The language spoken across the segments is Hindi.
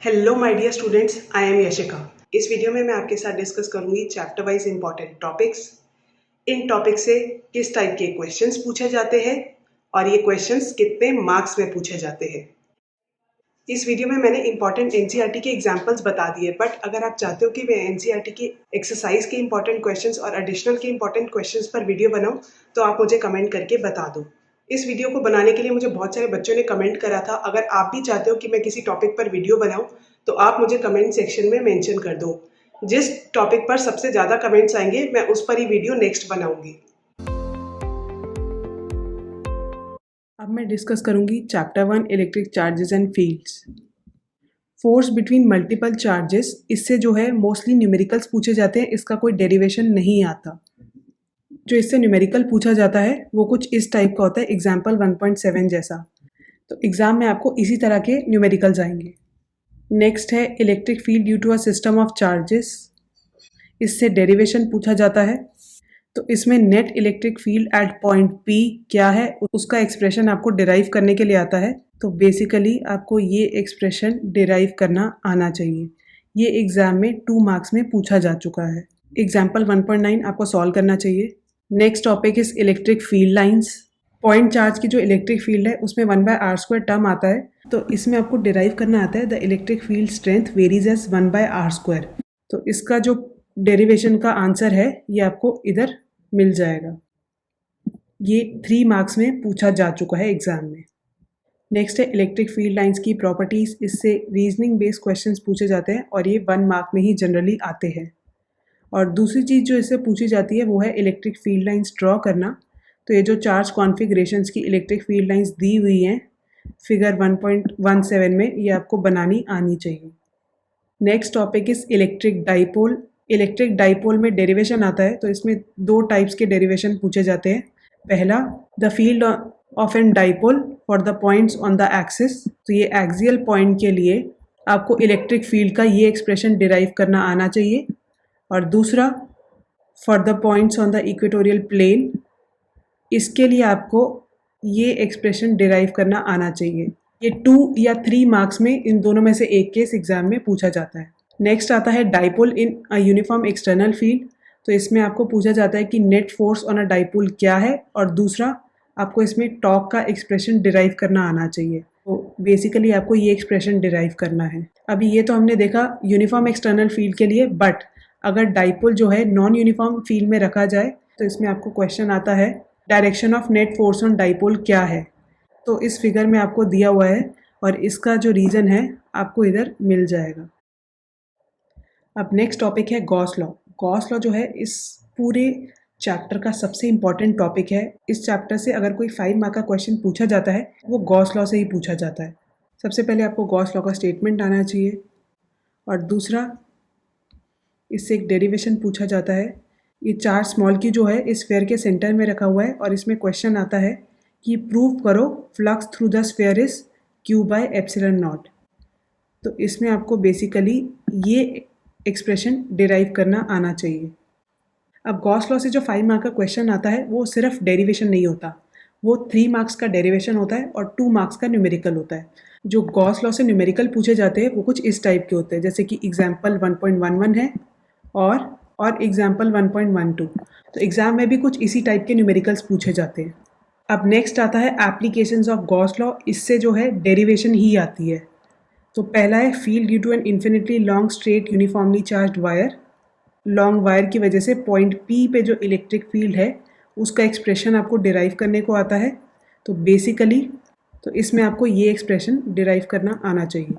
Hello my dear students, I am Yashika. इस वीडियो में मैं आपके साथ डिस्कस करूंगी चैप्टर वाइज इंपॉर्टेंट टॉपिक्स। इन टॉपिक से किस टाइप के क्वेश्चंस पूछे जाते हैं और ये क्वेश्चंस कितने मार्क्स में पूछे जाते हैं। इस वीडियो में मैंने इंपॉर्टेंट एनसीईआरटी के एग्जांपल्स बता दिए, बट अगर आप चाहते हो कि मैं एनसीईआरटी की एक्सरसाइज के इंपॉर्टेंट क्वेश्चंस और एडिशनल के इंपॉर्टेंट क्वेश्चंस पर वीडियो बनाऊं तो आप मुझे कमेंट करके बता दो। इस वीडियो को बनाने के लिए मुझे बहुत सारे बच्चों ने कमेंट करा था। अगर आप भी चाहते हो कि मैं किसी टॉपिक पर वीडियो बनाऊं तो आप मुझे कमेंट सेक्शन में मेंशन कर दो। जिस टॉपिक पर सबसे ज़्यादा कमेंट्स आएंगे मैं उस पर ही वीडियो नेक्स्ट बनाऊंगी। अब मैं डिस्कस करूंगी chapter 1 electric charges and fields. Force between multiple charges, इससे जो है मोस्टली न्यूमेरिकल्स पूछे जाते हैं, इसका कोई डेरिवेशन नहीं आता। जो इससे न्यूमेरिकल पूछा जाता है वो कुछ इस टाइप का होता है, एग्जाम्पल 1.7 जैसा। तो एग्जाम में आपको इसी तरह के न्यूमेरिकल्स आएंगे। नेक्स्ट है electric field due to a system of charges, इससे डेरिवेशन पूछा जाता है। तो इसमें net electric field at point P क्या है उसका एक्सप्रेशन आपको डिराइव करने के लिए आता है। तो बेसिकली आपको ये एक्सप्रेशन डिराइव करना आना चाहिए। ये एग्जाम में 2 मार्क्स में पूछा जा चुका है। एग्जाम्पल 1.9 आपको सॉल्व करना चाहिए। Next topic is electric field lines. Point charge की जो इलेक्ट्रिक फील्ड है उसमें 1/r² टर्म आता है, तो इसमें आपको डिराइव करना आता है the electric field strength varies as 1/r²। तो इसका जो डेरिवेशन का आंसर है ये आपको इधर मिल जाएगा। ये 3 मार्क्स में पूछा जा चुका है एग्जाम में। नेक्स्ट है इलेक्ट्रिक फील्ड लाइंस की प्रॉपर्टीज, इससे रीजनिंग बेस्ड क्वेश्चंस पूछे जाते हैं और ये 1 मार्क में ही जनरली आते हैं। और दूसरी चीज़ जो इससे पूछी जाती है वो है इलेक्ट्रिक फील्ड लाइंस ड्रॉ करना। तो ये जो चार्ज कॉन्फ़िगरेशंस की इलेक्ट्रिक फील्ड लाइंस दी हुई हैं फिगर 1.17 में, ये आपको बनानी आनी चाहिए। Next topic is electric dipole. Electric dipole में डेरिवेशन आता है, तो इसमें 2 टाइप्स के डेरिवेशन पूछे जाते हैं। पहला, the field of an dipole for the points on the axis. तो ये एक्सियल पॉइंट के लिए आपको इलेक्ट्रिक फील्ड का ये एक्सप्रेशन डिराइव करना आना चाहिए। और दूसरा, for the points on the equatorial plane, इसके लिए आपको ये एक्सप्रेशन डिराइव करना आना चाहिए। ये 2 या 3 मार्क्स में इन दोनों में से एक केस एग्जाम में पूछा जाता है। नेक्स्ट आता है dipole in a uniform external field. तो इसमें आपको पूछा जाता है कि net force on a dipole क्या है, और दूसरा आपको इसमें टॉर्क का एक्सप्रेशन डिराइव करना आना चाहिए। तो बेसिकली आपको ये एक्सप्रेशन डिराइव करना है। अभी ये तो हमने देखा यूनिफॉर्म एक्सटर्नल फील्ड के लिए, बट अगर डाइपोल जो है नॉन यूनिफॉर्म फील्ड में रखा जाए तो इसमें आपको क्वेश्चन आता है direction of net force on dipole क्या है। तो इस फिगर में आपको दिया हुआ है और इसका जो रीज़न है आपको इधर मिल जाएगा। अब नेक्स्ट टॉपिक है गॉस लॉ। गॉस लॉ जो है इस पूरे चैप्टर का सबसे इम्पॉर्टेंट टॉपिक है। इस चैप्टर से अगर कोई 5 मार्क का क्वेश्चन पूछा जाता है वो गॉस लॉ से ही पूछा जाता है। सबसे पहले आपको गॉस लॉ का स्टेटमेंट आना चाहिए, और दूसरा इससे एक डेरिवेशन पूछा जाता है। ये चार्ज स्मॉल की जो है इस स्फीयर के सेंटर में रखा हुआ है, और इसमें क्वेश्चन आता है कि प्रूव करो flux through the sphere is Q/ε0। तो इसमें आपको बेसिकली ये एक्सप्रेशन डिराइव करना आना चाहिए। अब गॉस लॉ से जो 5 मार्क का क्वेश्चन आता है वो सिर्फ डेरिवेशन नहीं होता, वो 3 मार्क्स का डेरिवेशन होता है और 2 मार्क्स का न्यूमेरिकल होता है। जो गॉस लॉ से न्यूमेरिकल पूछे जाते हैं वो कुछ इस टाइप के होते हैं, जैसे कि एग्जाम्पल 1.11 है और एग्जाम्पल 1.12। तो एग्ज़ाम में भी कुछ इसी टाइप के न्यूमेरिकल्स पूछे जाते हैं। अब नेक्स्ट आता है एप्लीकेशंस ऑफ गॉस लॉ। इससे जो है डेरिवेशन ही आती है। तो पहला है field due to an infinitely long straight uniformly charged wire. Long wire की वजह से पॉइंट P पे जो इलेक्ट्रिक फील्ड है उसका एक्सप्रेशन आपको डिराइव करने को आता है। तो बेसिकली तो इसमें आपको ये एक्सप्रेशन डिराइव करना आना चाहिए।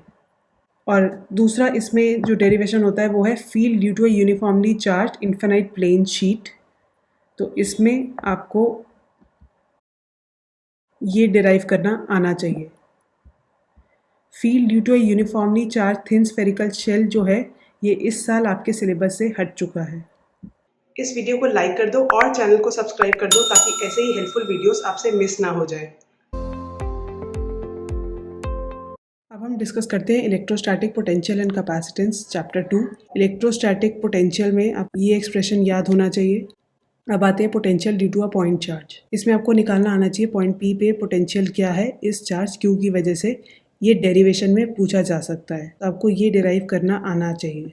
और दूसरा इसमें जो डेरिवेशन होता है वो है field due to a uniformly charged infinite plane sheet. तो इसमें आपको ये डिराइव करना आना चाहिए। Field due to a uniformly charge thin spherical shell जो है ये इस साल आपके सिलेबस से हट चुका है। इस वीडियो को लाइक कर दो और चैनल को सब्सक्राइब कर दो ताकि ऐसे ही हेल्पफुल वीडियोस आपसे मिस ना हो जाए। अब हम डिस्कस करते हैं electrostatic potential and capacitance chapter 2। Electrostatic potential में आप ये एक्सप्रेशन याद होना चाहिए। अब आते हैं potential due to a point charge. इसमें आपको निकालना आना चाहिए पॉइंट P पे पोटेंशियल क्या है इस चार्ज Q की वजह से ये डेरिवेशन में पूछा जा सकता है, तो आपको ये डिराइव करना आना चाहिए।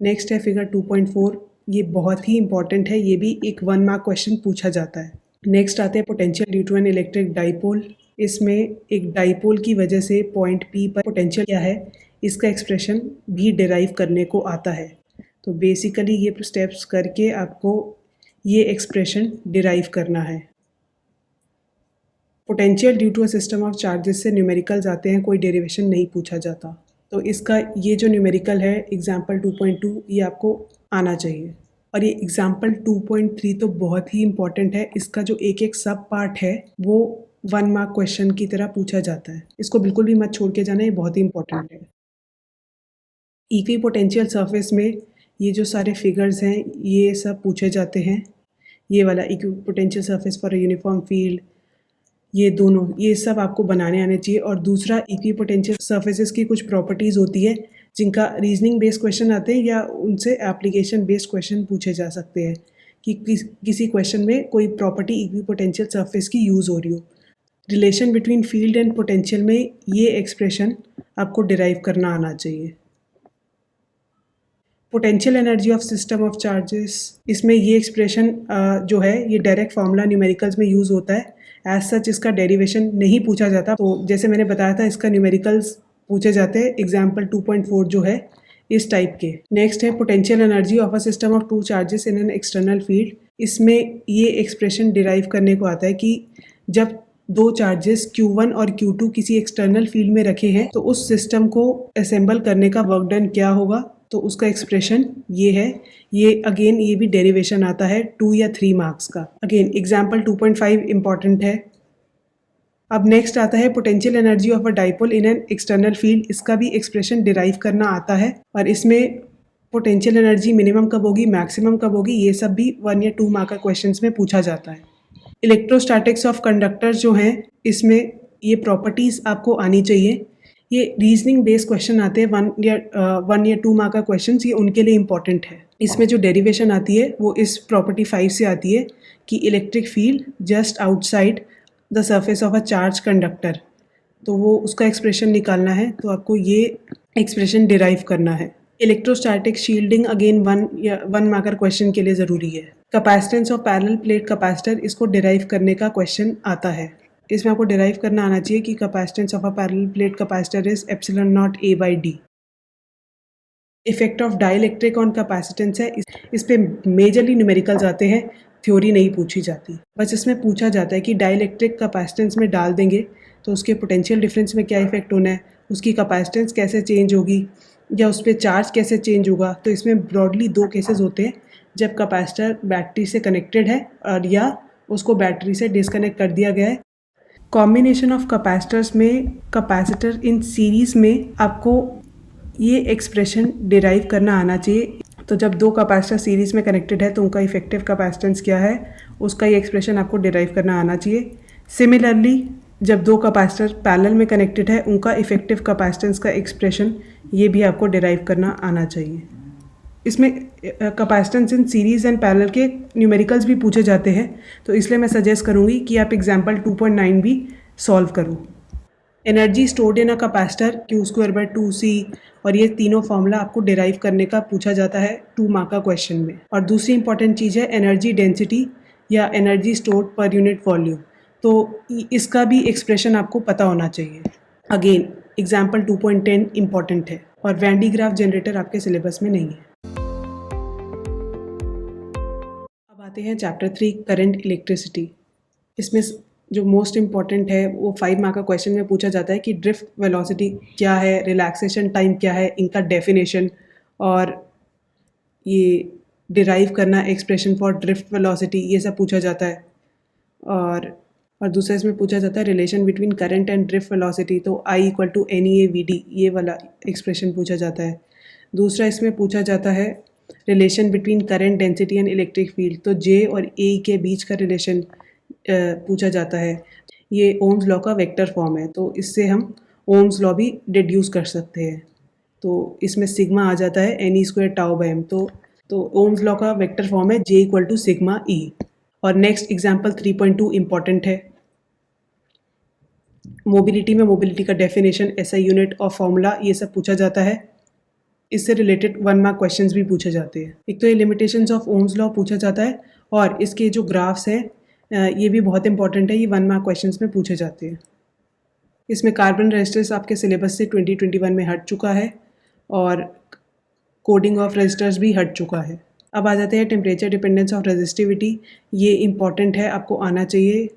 नेक्स्ट है फिगर 2.4, ये बहुत ही इंपॉर्टेंट है, ये भी एक 1 मार्क क्वेश्चन पूछा जाता है। नेक्स्ट आते हैं potential due to an electric dipole. इसमें एक डाइपोल की वजह से पॉइंट पी पर पोटेंशियल क्या है, इसका एक्सप्रेशन भी डिराइव करने को आता है। तो बेसिकली ये स्टेप्स करके आपको ये एक्सप्रेशन डिराइव करना है। Potential due to a system of charges से न्यूमेरिकल्स आते हैं, कोई डेरिवेशन नहीं पूछा जाता। तो इसका ये जो न्यूमेरिकल है एग्जाम्पल 2.2, ये आपको आना चाहिए। और ये एग्जाम्पल 2.3 तो बहुत ही इंपॉर्टेंट है, इसका जो एक एक सब पार्ट है वो 1 मार्क क्वेश्चन की तरह पूछा जाता है, इसको बिल्कुल भी मत छोड़ के जाना, ये बहुत ही इंपॉर्टेंट है। इक्वी पोटेंशियल सरफेस में ये जो सारे फिगर्स हैं ये सब पूछे जाते हैं। ये वाला equi potential surface for a uniform field, ये दोनों, ये सब आपको बनाने आने चाहिए। और दूसरा, इक्वी पोटेंशियल सर्फेसेस की कुछ प्रॉपर्टीज़ होती है जिनका रीजनिंग बेस्ड क्वेश्चन आते हैं या उनसे एप्लीकेशन बेस्ड क्वेश्चन पूछे जा सकते हैं कि किसी क्वेश्चन में कोई प्रॉपर्टी इक्वी पोटेंशियल सरफेस की यूज़ हो रही हो। Relation between field and potential में ये एक्सप्रेशन आपको डिराइव करना आना चाहिए। Potential energy of system of charges, इसमें ये एक्सप्रेशन जो है ये डायरेक्ट फार्मूला न्यूमेरिकल्स में यूज़ होता है। एज सच इसका डेरिवेशन नहीं पूछा जाता, तो जैसे मैंने बताया था इसका न्यूमेरिकल्स पूछे जाते हैं। एग्जाम्पल 2.4 जो है इस टाइप के। नेक्स्ट है potential energy of a system of 2 charges in an external field. इसमें ये एक्सप्रेशन डिराइव करने को आता है कि जब 2 चार्जेस Q1 और Q2 किसी एक्सटर्नल फील्ड में रखे हैं तो उस सिस्टम को असेंबल करने का वर्क डन क्या होगा, तो उसका एक्सप्रेशन ये है। ये अगेन ये भी डेरिवेशन आता है 2 या 3 मार्क्स का। अगेन एग्जाम्पल 2.5 इंपॉर्टेंट है। अब नेक्स्ट आता है potential energy of a dipole in an external field. इसका भी एक्सप्रेशन डिराइव करना आता है और इसमें पोटेंशियल एनर्जी मिनिमम कब होगी, मैक्सिमम कब होगी, ये सब भी 1 या 2 मार्क का क्वेश्चंस में पूछा जाता है। इलेक्ट्रोस्टैटिक्स ऑफ कंडक्टर्स जो हैं, इसमें ये प्रॉपर्टीज़ आपको आनी चाहिए। ये रीजनिंग बेस्ड क्वेश्चन आते हैं, 1 या 2 मार्क का क्वेश्चन, ये उनके लिए इंपॉर्टेंट है। इसमें जो डेरिवेशन आती है वो इस प्रॉपर्टी 5 से आती है कि electric field just outside the surface of a charge conductor, तो वो उसका एक्सप्रेशन निकालना है, तो आपको ये एक्सप्रेशन डिराइव करना है। Electrostatic shielding again 1 marker question के लिए ज़रूरी है। Capacitance of parallel plate capacitor, इसको डिराइव करने का क्वेश्चन आता है। इसमें आपको डिराइव करना आना चाहिए कि capacitance of a parallel plate capacitor is ε0A/d। Effect of dielectric on capacitance है, इस पे मेजरली न्यूमेरिकल्स आते हैं, थ्योरी नहीं पूछी जाती। बस इसमें पूछा जाता है कि डाइलेक्ट्रिक कैपेसिटेंस में डाल देंगे तो उसके पोटेंशियल डिफरेंस में क्या इफेक्ट होना है, उसकी कैपेसिटेंस कैसे चेंज होगी या उस पर चार्ज कैसे चेंज होगा। तो इसमें ब्रॉडली 2 केसेस होते हैं, जब कैपेसिटर बैटरी से कनेक्टेड है और या उसको बैटरी से डिसकनेक्ट कर दिया गया है। कॉम्बिनेशन ऑफ कैपेसिटर्स में कैपेसिटर इन सीरीज़ में आपको ये एक्सप्रेशन डिराइव करना आना चाहिए। तो जब 2 कैपेसिटर सीरीज़ में कनेक्टेड है तो उनका इफेक्टिव कैपेसिटेंस क्या है, उसका ये एक्सप्रेशन आपको डिराइव करना आना चाहिए। सिमिलरली जब 2 कैपेसिटर पैरेलल में कनेक्टेड है उनका इफेक्टिव कैपेसिटेंस का एक्सप्रेशन ये भी आपको डिराइव करना आना चाहिए। इसमें capacitance in series and parallel के न्यूमेरिकल्स भी पूछे जाते हैं, तो इसलिए मैं सजेस्ट करूँगी कि आप एग्जाम्पल 2.9 भी सॉल्व करो। Energy stored in a capacitor Q²/2C, और ये तीनों फॉर्मूला आपको डिराइव करने का पूछा जाता है 2 मार्क का क्वेश्चन में। और दूसरी इंपॉर्टेंट चीज़ है एनर्जी डेंसिटी या energy stored per unit volume, तो इसका भी एक्सप्रेशन आपको पता होना चाहिए। अगेन एग्जाम्पल 2.10 इंपॉर्टेंट है और वैन डी ग्राफ जनरेटर आपके सिलेबस में नहीं है। अब आते हैं चैप्टर 3 करंट इलेक्ट्रिसिटी। इसमें जो मोस्ट इम्पॉर्टेंट है वो 5 मार्क का क्वेश्चन में पूछा जाता है कि ड्रिफ्ट वेलोसिटी क्या है, रिलैक्सेशन टाइम क्या है, इनका डेफिनेशन, और ये डिराइव करना एक्सप्रेशन फॉर ड्रिफ्ट वेलोसिटी, ये सब पूछा जाता है। और दूसरा इसमें पूछा जाता है relation between current and drift velocity, तो I = NEA/VD, ये वाला एक्सप्रेशन पूछा जाता है। दूसरा इसमें पूछा जाता है relation between current density and electric field, तो J और A के बीच का रिलेशन पूछा जाता है। ये ओम्स लॉ का वेक्टर फॉर्म है, तो इससे हम ओम्स लॉ भी डिड्यूस कर सकते हैं। तो इसमें सिग्मा आ जाता है Ne² τ/m, तो ओम्स लॉ का वेक्टर फॉर्म है J = σE। और नेक्स्ट एग्जाम्पल 3.2 इम्पॉर्टेंट है। मोबिलिटी में मोबिलिटी का डेफिनेशन, एसआई यूनिट और फॉर्मूला ये सब पूछा जाता है। इससे रिलेटेड 1 मार्क क्वेश्चंस भी पूछे जाते हैं। एक तो ये लिमिटेशंस ऑफ ओम्स लॉ पूछा जाता है और इसके जो ग्राफ्स हैं ये भी बहुत इंपॉर्टेंट है, ये 1 मार्क क्वेश्चंस में पूछे जाते हैं। इसमें कार्बन रजिस्टर्स आपके सिलेबस से 2021 में हट चुका है और कोडिंग ऑफ रजिस्टर्स भी हट चुका है। अब आ जाते हैं टेम्परेचर डिपेंडेंस ऑफ रेजिस्टिविटी। ये इम्पॉर्टेंट है, आपको आना चाहिए।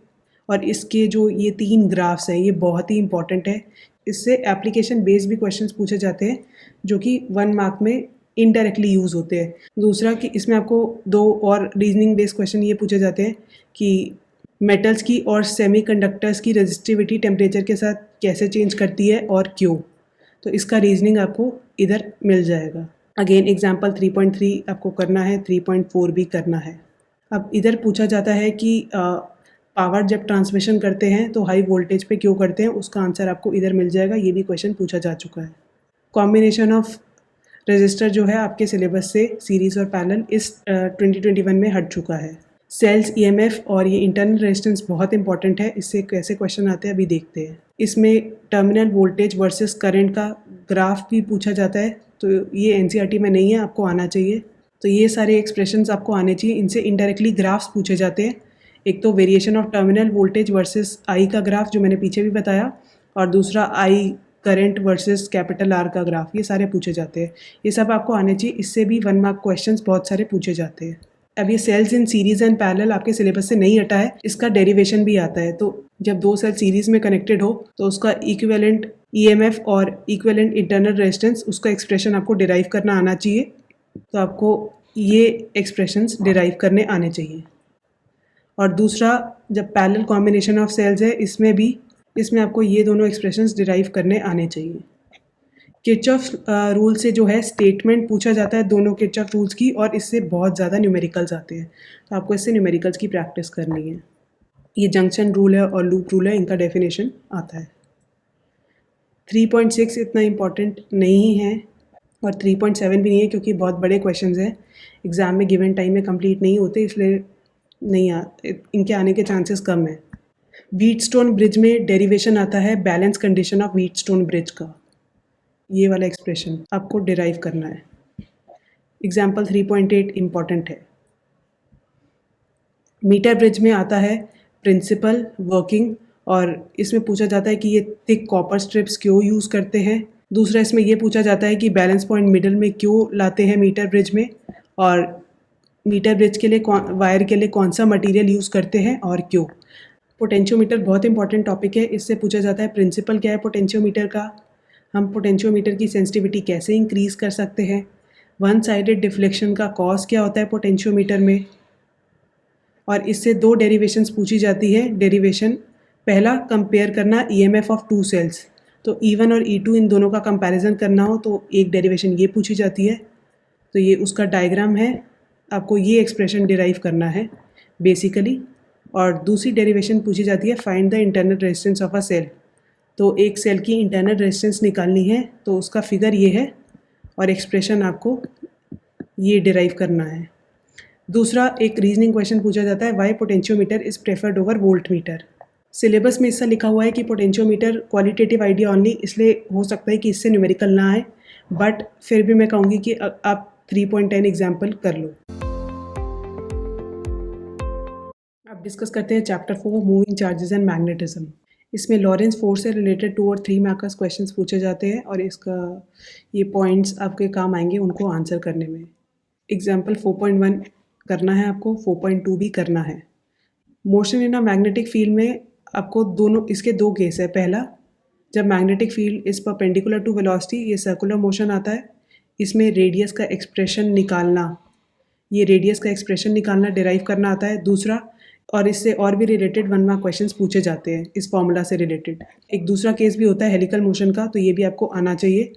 और इसके जो ये 3 ग्राफ्स हैं ये बहुत ही इंपॉर्टेंट है। इससे एप्लीकेशन बेस्ड भी क्वेश्चंस पूछे जाते हैं जो कि 1 मार्क में इनडायरेक्टली यूज़ होते हैं। दूसरा कि इसमें आपको 2 और रीजनिंग बेस्ड क्वेश्चन ये पूछे जाते हैं कि मेटल्स की और सेमीकंडक्टर्स की रेजिस्टिविटी टेम्परेचर के साथ कैसे चेंज करती है और क्यों। तो इसका रीजनिंग आपको इधर मिल जाएगा। अगेन एग्जाम्पल 3.3 आपको करना है, 3.4 भी करना है। अब इधर पूछा जाता है कि पावर जब ट्रांसमिशन करते हैं तो हाई वोल्टेज पे क्यों करते हैं, उसका आंसर आपको इधर मिल जाएगा। ये भी क्वेश्चन पूछा जा चुका है। कॉम्बिनेशन ऑफ रजिस्टर जो है आपके सिलेबस से सीरीज़ और पैरेलल इस 2021 में हट चुका है। सेल्स, ईएमएफ और ये इंटरनल रेजिस्टेंस बहुत इंपॉर्टेंट है। इससे कैसे क्वेश्चन आते हैं अभी देखते हैं। इसमें टर्मिनल वोल्टेज वर्सेस करंट का ग्राफ भी पूछा जाता है, तो ये एनसीईआरटी में नहीं है, आपको आना चाहिए। तो ये सारे एक्सप्रेशंस आपको आने चाहिए। इनसे इनडायरेक्टली ग्राफ्स पूछे जाते हैं। एक तो variation of terminal voltage versus I का ग्राफ जो मैंने पीछे भी बताया, और दूसरा I current versus capital R का ग्राफ, ये सारे पूछे जाते हैं। ये सब आपको आने चाहिए। इससे भी 1 मार्क क्वेश्चंस बहुत सारे पूछे जाते हैं। अब ये cells in series and parallel आपके सिलेबस से नहीं हटा है, इसका डेरिवेशन भी आता है। तो जब 2 सेल सीरीज़ में कनेक्टेड हो तो उसका इक्विवेलेंट ईएमएफ और इक्विवेलेंट इंटरनल रेजिस्टेंस, उसका एक्सप्रेशन आपको डिराइव करना आना चाहिए। तो आपको ये एक्सप्रेशंस डिराइव करने आने चाहिए। और दूसरा, जब पैरेलल कॉम्बिनेशन ऑफ सेल्स है इसमें आपको ये दोनों एक्सप्रेशंस डिराइव करने आने चाहिए। किरचॉफ रूल से जो है स्टेटमेंट पूछा जाता है दोनों किरचॉफ रूल्स की, और इससे बहुत ज़्यादा न्यूमेरिकल्स आते हैं। तो आपको इससे न्यूमेरिकल्स की प्रैक्टिस करनी है। ये जंक्शन रूल है और लूप रूल है, इनका डेफिनेशन आता है। 3.6 इतना इम्पॉर्टेंट नहीं है और 3.7 भी नहीं है, क्योंकि बहुत बड़े क्वेश्चंस हैं, एग्ज़ाम में गिवन टाइम में कंप्लीट नहीं होते, इसलिए इनके आने के चांसेस कम है। व्हीटस्टोन ब्रिज में डेरिवेशन आता है balance condition of Wheatstone bridge का। ये वाला एक्सप्रेशन आपको डिराइव करना है। एग्जाम्पल 3.8 इम्पॉर्टेंट है। मीटर ब्रिज में आता है प्रिंसिपल, वर्किंग, और इसमें पूछा जाता है कि ये थिक कॉपर स्ट्रिप्स क्यों यूज़ करते हैं। दूसरा, इसमें ये पूछा जाता है कि बैलेंस पॉइंट मिडल में क्यों लाते हैं मीटर ब्रिज में, और मीटर ब्रिज के लिए वायर के लिए कौन सा मटेरियल यूज़ करते हैं और क्यों। पोटेंशियोमीटर बहुत इंपॉर्टेंट टॉपिक है। इससे पूछा जाता है प्रिंसिपल क्या है पोटेंशियोमीटर का, हम पोटेंशियोमीटर की सेंसिटिविटी कैसे इंक्रीज़ कर सकते हैं, वन साइडेड डिफ्लेक्शन का कॉज क्या होता है पोटेंशियोमीटर में। और इससे 2 डेरिवेशंस पूछी जाती है। डेरिवेशन पहला, कंपेयर करना ईएमएफ ऑफ 2 सेल्स, तो E1 और E2 इन दोनों का कंपैरिजन करना हो तो एक डेरिवेशन ये पूछी जाती है। तो ये उसका डायग्राम है, आपको ये एक्सप्रेशन डिराइव करना है बेसिकली। और दूसरी डेरिवेशन पूछी जाती है find the internal resistance of a cell, तो एक सेल की इंटरनल रेजिस्टेंस निकालनी है, तो उसका फिगर ये है और एक्सप्रेशन आपको ये डिराइव करना है। दूसरा, एक रीजनिंग क्वेश्चन पूछा जाता है why potentiometer is preferred over voltmeter. Syllabus में इससे लिखा हुआ है कि पोटेंशियोमीटर क्वालिटेटिव आइडिया ओनली, इसलिए हो सकता है कि इससे न्यूमेरिकल ना आए, बट फिर भी मैं कहूँगी कि आप 3.10 एग्जाम्पल कर लो। अब डिस्कस करते हैं chapter 4 moving charges and magnetism. इसमें लॉरेंस फोर्स से रिलेटेड 2 और 3 मार्क्स क्वेश्चंस पूछे जाते हैं और इसका ये पॉइंट्स आपके काम आएंगे उनको आंसर करने में। एग्जाम्पल 4.1 करना है आपको, 4.2 भी करना है। Motion in a magnetic field में आपको दोनों, इसके 2 केस है। पहला, जब magnetic field is perpendicular to velocity, ये सर्कुलर मोशन आता है, इसमें रेडियस का एक्सप्रेशन निकालना, ये रेडियस का एक्सप्रेशन निकालना डिराइव करना आता है। दूसरा, और इससे और भी रिलेटेड 1 मार्क क्वेश्चंस पूछे जाते हैं इस फॉर्मूला से रिलेटेड। एक दूसरा केस भी होता है हेलिकल मोशन का, तो ये भी आपको आना चाहिए।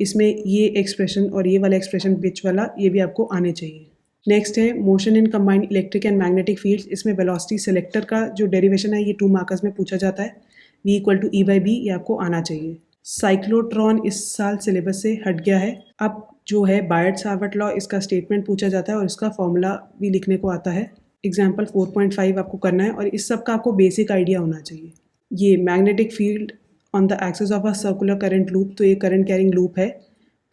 इसमें ये एक्सप्रेशन और ये वाला एक्सप्रेशन बीच वाला, ये भी आपको आने चाहिए। नेक्स्ट है motion in combined electric and magnetic fields. इसमें वेलोसिटी सेलेक्टर का जो डेरिवेशन है ये 2 मार्क्स में पूछा जाता है। V = E/B, ये आपको आना चाहिए। साइक्लोट्रॉन इस साल सिलेबस से हट गया है। अब जो है बायट-सावर्ट लॉ, इसका स्टेटमेंट पूछा जाता है और इसका फॉर्मूला भी लिखने को आता है। एग्जाम्पल 4.5 आपको करना है और इस सब का आपको बेसिक आइडिया होना चाहिए। ये magnetic field on the axis of a circular current loop, तो ये करंट कैरिंग लूप है।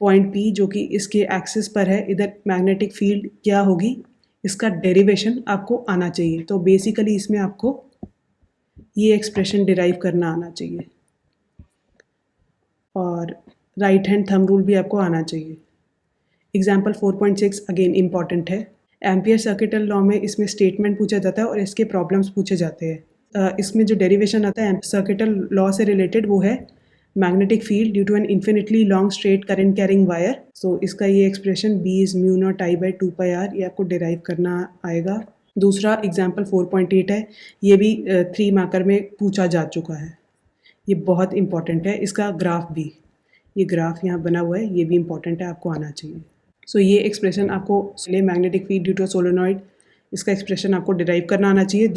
पॉइंट पी जो कि इसके एक्सिस पर है, इधर मैग्नेटिक फील्ड क्या होगी, इसका डेरिवेशन आपको आना चाहिए। तो बेसिकली इसमें आपको ये एक्सप्रेशन डिराइव करना आना चाहिए और राइट हैंड थंब रूल भी आपको आना चाहिए। एग्जाम्पल 4.6 अगेन इम्पॉर्टेंट है। एम्पियर सर्किटल लॉ में इसमें स्टेटमेंट पूछा जाता है और इसके प्रॉब्लम्स पूछे जाते हैं। इसमें जो डेरिवेशन आता है सर्किटल लॉ से रिलेटेड वो है magnetic field due to an infinitely long straight current carrying wire. सो इसका ये expression B is mu naught I by 2πr, ये आपको डिराइव करना आएगा। दूसरा एग्जाम्पल 4.8 है, ये भी 3 मार्कर में पूछा जा चुका है, ये बहुत इंपॉर्टेंट है। इसका ग्राफ भी, ये ग्राफ यहाँ बना हुआ है, ये भी इंपॉर्टेंट है, आपको आना चाहिए। सो ये एक्सप्रेशन आपको magnetic field due to solenoid, इसका एक्सप्रेशन आपको डिराइव करना आना चाहिए।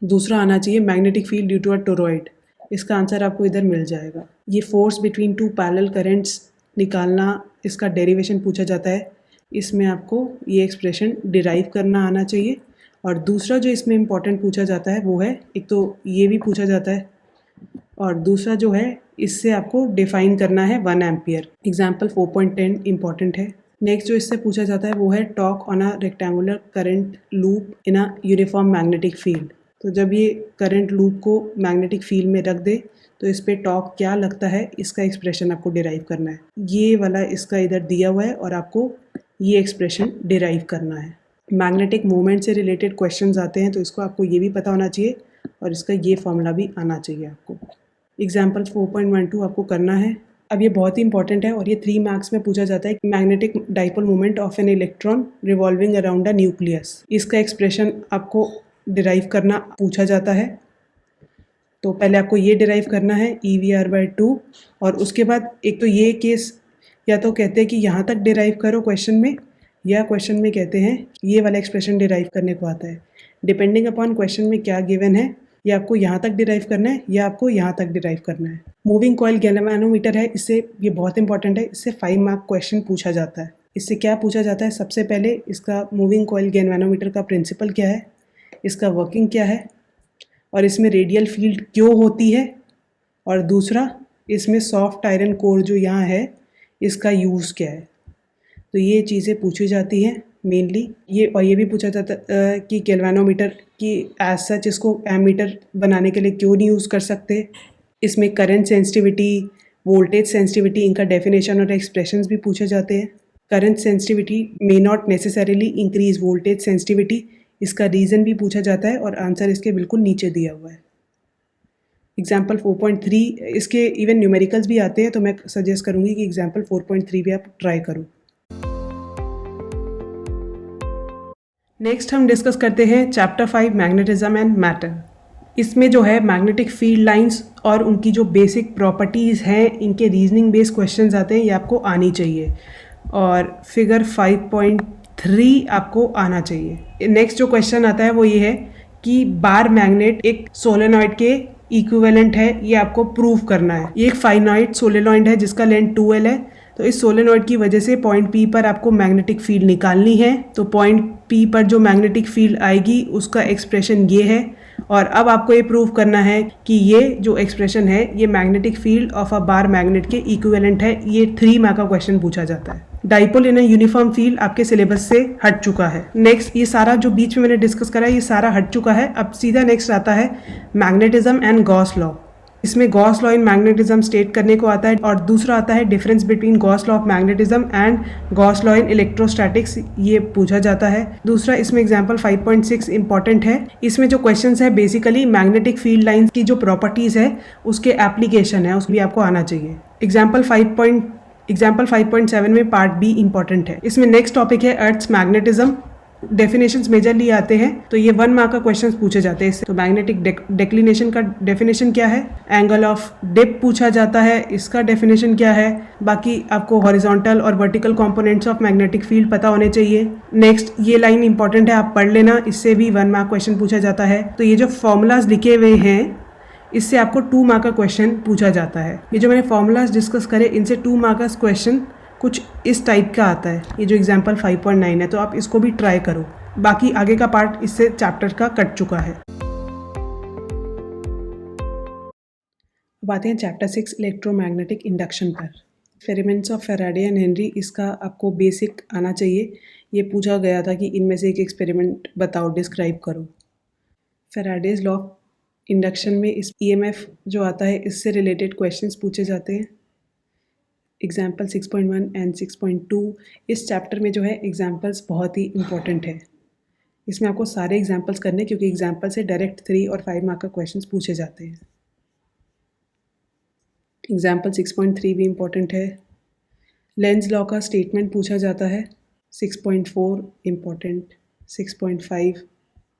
दूसरा आना चाहिए magnetic field due to a toroid, इसका आंसर आपको इधर मिल जाएगा। ये force between two parallel currents निकालना, इसका डेरिवेशन पूछा जाता है, इसमें आपको ये एक्सप्रेशन डिराइव करना आना चाहिए। और दूसरा जो इसमें इम्पॉर्टेंट पूछा जाता है वो है, एक तो ये भी पूछा जाता है और दूसरा जो है इससे आपको डिफाइन करना है 1 एम्पियर। एग्जाम्पल 4.10 इम्पॉर्टेंट है। नेक्स्ट जो इससे पूछा जाता है वो है talk on a rectangular current loop in a uniform magnetic field. तो जब ये करंट लूप को मैग्नेटिक फील्ड में रख दे तो इस पर टॉक क्या लगता है, इसका एक्सप्रेशन आपको डिराइव करना है। ये वाला इसका इधर दिया हुआ है और आपको ये एक्सप्रेशन डिराइव करना है। मैग्नेटिक मोमेंट से रिलेटेड क्वेश्चंस आते हैं तो इसको आपको ये भी पता होना चाहिए और इसका ये फॉर्मूला भी आना चाहिए आपको। एग्जाम्पल 4.12 आपको करना है। अब ये बहुत ही इंपॉर्टेंट है और ये 3 मार्क्स में पूछा जाता है। Magnetic dipole moment of an electron revolving around a nucleus, इसका एक्सप्रेशन आपको डिराइव करना पूछा जाता है। तो पहले आपको ये डिराइव करना है EVR/2 और उसके बाद एक तो ये केस या तो कहते हैं कि यहाँ तक डिराइव करो क्वेश्चन में, या क्वेश्चन में कहते हैं ये वाला एक्सप्रेशन डिराइव करने को आता है। डिपेंडिंग अपॉन क्वेश्चन में क्या गिवन है, या आपको यहाँ तक डिराइव करना है या आपको यहाँ तक डिराइव करना है। मूविंग कॉइल गैल्वेनोमीटर है, इससे ये बहुत इंपॉर्टेंट है, इससे 5 मार्क क्वेश्चन पूछा जाता है। इससे क्या पूछा जाता है, सबसे पहले इसका मूविंग कॉइल गैल्वेनोमीटर का प्रिंसिपल क्या है, इसका वर्किंग क्या है और इसमें रेडियल फील्ड क्यों होती है, और दूसरा इसमें सॉफ्ट आयरन कोर जो यहाँ है इसका यूज़ क्या है। तो ये चीज़ें पूछी जाती हैं मेनली। ये भी पूछा जाता है कि गैल्वेनोमीटर की एज सच इसको एमीटर बनाने के लिए क्यों नहीं यूज़ कर सकते। इसमें करंट सेंसिटिविटी, वोल्टेज सेंसिटिविटी, इनका डेफिनेशन और एक्सप्रेशंस भी पूछे जाते हैं। Current sensitivity may not necessarily increase voltage sensitivity, इसका रीज़न भी पूछा जाता है और आंसर इसके बिल्कुल नीचे दिया हुआ है। एग्जाम्पल 4.3, इसके इवन न्यूमेरिकल्स भी आते हैं, तो मैं सजेस्ट करूँगी कि एग्जाम्पल 4.3 भी आप ट्राई करो। नेक्स्ट हम डिस्कस करते हैं चैप्टर 5 मैग्नेटिज्म एंड मैटर। इसमें जो है मैग्नेटिक फील्ड लाइंस और उनकी जो बेसिक प्रॉपर्टीज़ हैं, इनके रीजनिंग बेस्ड क्वेश्चंस आते हैं, ये आपको आनी चाहिए। और फिगर 5.3 आपको आना चाहिए। नेक्स्ट जो क्वेश्चन आता है वो ये है कि बार मैग्नेट एक सोलेनॉइड के इक्विवेलेंट है, ये आपको प्रूव करना है। ये एक फाइनाइट सोलेनॉइड है जिसका लेंथ 2L है। तो इस सोलेनॉइड की वजह से पॉइंट P पर आपको मैग्नेटिक फील्ड निकालनी है। तो पॉइंट P पर जो मैग्नेटिक फील्ड आएगी उसका एक्सप्रेशन ये है, और अब आपको ये प्रूव करना है कि ये जो एक्सप्रेशन है ये magnetic field of a bar magnet के इक्विवेलेंट है। ये 3 मार्क का क्वेश्चन पूछा जाता है। Dipole in a uniform field आपके सिलेबस से हट चुका है। नेक्स्ट ये सारा जो बीच में मैंने डिस्कस करा है ये सारा हट चुका है। अब सीधा नेक्स्ट आता है मैग्नेटिज्म एंड गॉस लॉ। इसमें Gauss law in magnetism state करने को आता है, और दूसरा आता है difference between Gauss law of magnetism and Gauss law in electrostatics, ये पूछा जाता है। दूसरा इसमें एग्जांपल 5.6 इंपॉर्टेंट है। इसमें जो क्वेश्चंस है बेसिकली मैग्नेटिक फील्ड लाइंस की जो प्रॉपर्टीज है उसके एप्लीकेशन है, उस भी आपको आना चाहिए। एग्जाम्पल 5.7 में पार्ट बी इंपॉर्टेंट है। इसमें नेक्स्ट टॉपिक है अर्थ्स मैग्नेटिज्म। डेफिनेशंस मेजरली आते हैं, तो ये 1 मार्क का क्वेश्चंस पूछे जाते हैं इससे। तो मैग्नेटिक डेक्लिनेशन का डेफिनेशन क्या है, एंगल ऑफ डिप पूछा जाता है, इसका डेफिनेशन क्या है। बाकी आपको हॉरिजॉन्टल और vertical components of magnetic field पता होने चाहिए। नेक्स्ट ये लाइन इंपॉर्टेंट है, आप पढ़ लेना, इससे भी 1 मार्क क्वेश्चन पूछा जाता है। तो ये जो फॉर्मूलाज लिखे हुए हैं इससे आपको 2 मार्क का क्वेश्चन पूछा जाता है। ये जो मैंने फॉर्मूलाज डिस्कस करे इनसे 2 मार्क का क्वेश्चन कुछ इस टाइप का आता है। ये जो एग्जाम्पल 5.9 है, तो आप इसको भी ट्राई करो। बाकी आगे का पार्ट इससे चैप्टर का कट चुका है। अब आते हैं चैप्टर 6 इलेक्ट्रोमैग्नेटिक इंडक्शन पर। Experiments of Faraday and Henry, इसका आपको बेसिक आना चाहिए। ये पूछा गया था कि इनमें से एक एक्सपेरिमेंट बताओ, डिस्क्राइब करो। फैराडेज लॉ ऑफ इंडक्शन में इस ईएमएफ जो आता है इससे रिलेटेड क्वेश्चंस पूछे जाते हैं। एग्जाम्पल 6.1 एंड 6.2, इस चैप्टर में जो है एग्जाम्पल्स बहुत ही इंपॉर्टेंट है। इसमें आपको सारे एग्जाम्पल्स करने, क्योंकि एग्जाम्पल से डायरेक्ट 3 और 5 मार्क का क्वेश्चंस पूछे जाते हैं। एग्जाम्पल 6.3 भी इम्पॉर्टेंट है। लेंज लॉ का स्टेटमेंट पूछा जाता है। 6.4 इम्पॉर्टेंट, 6.5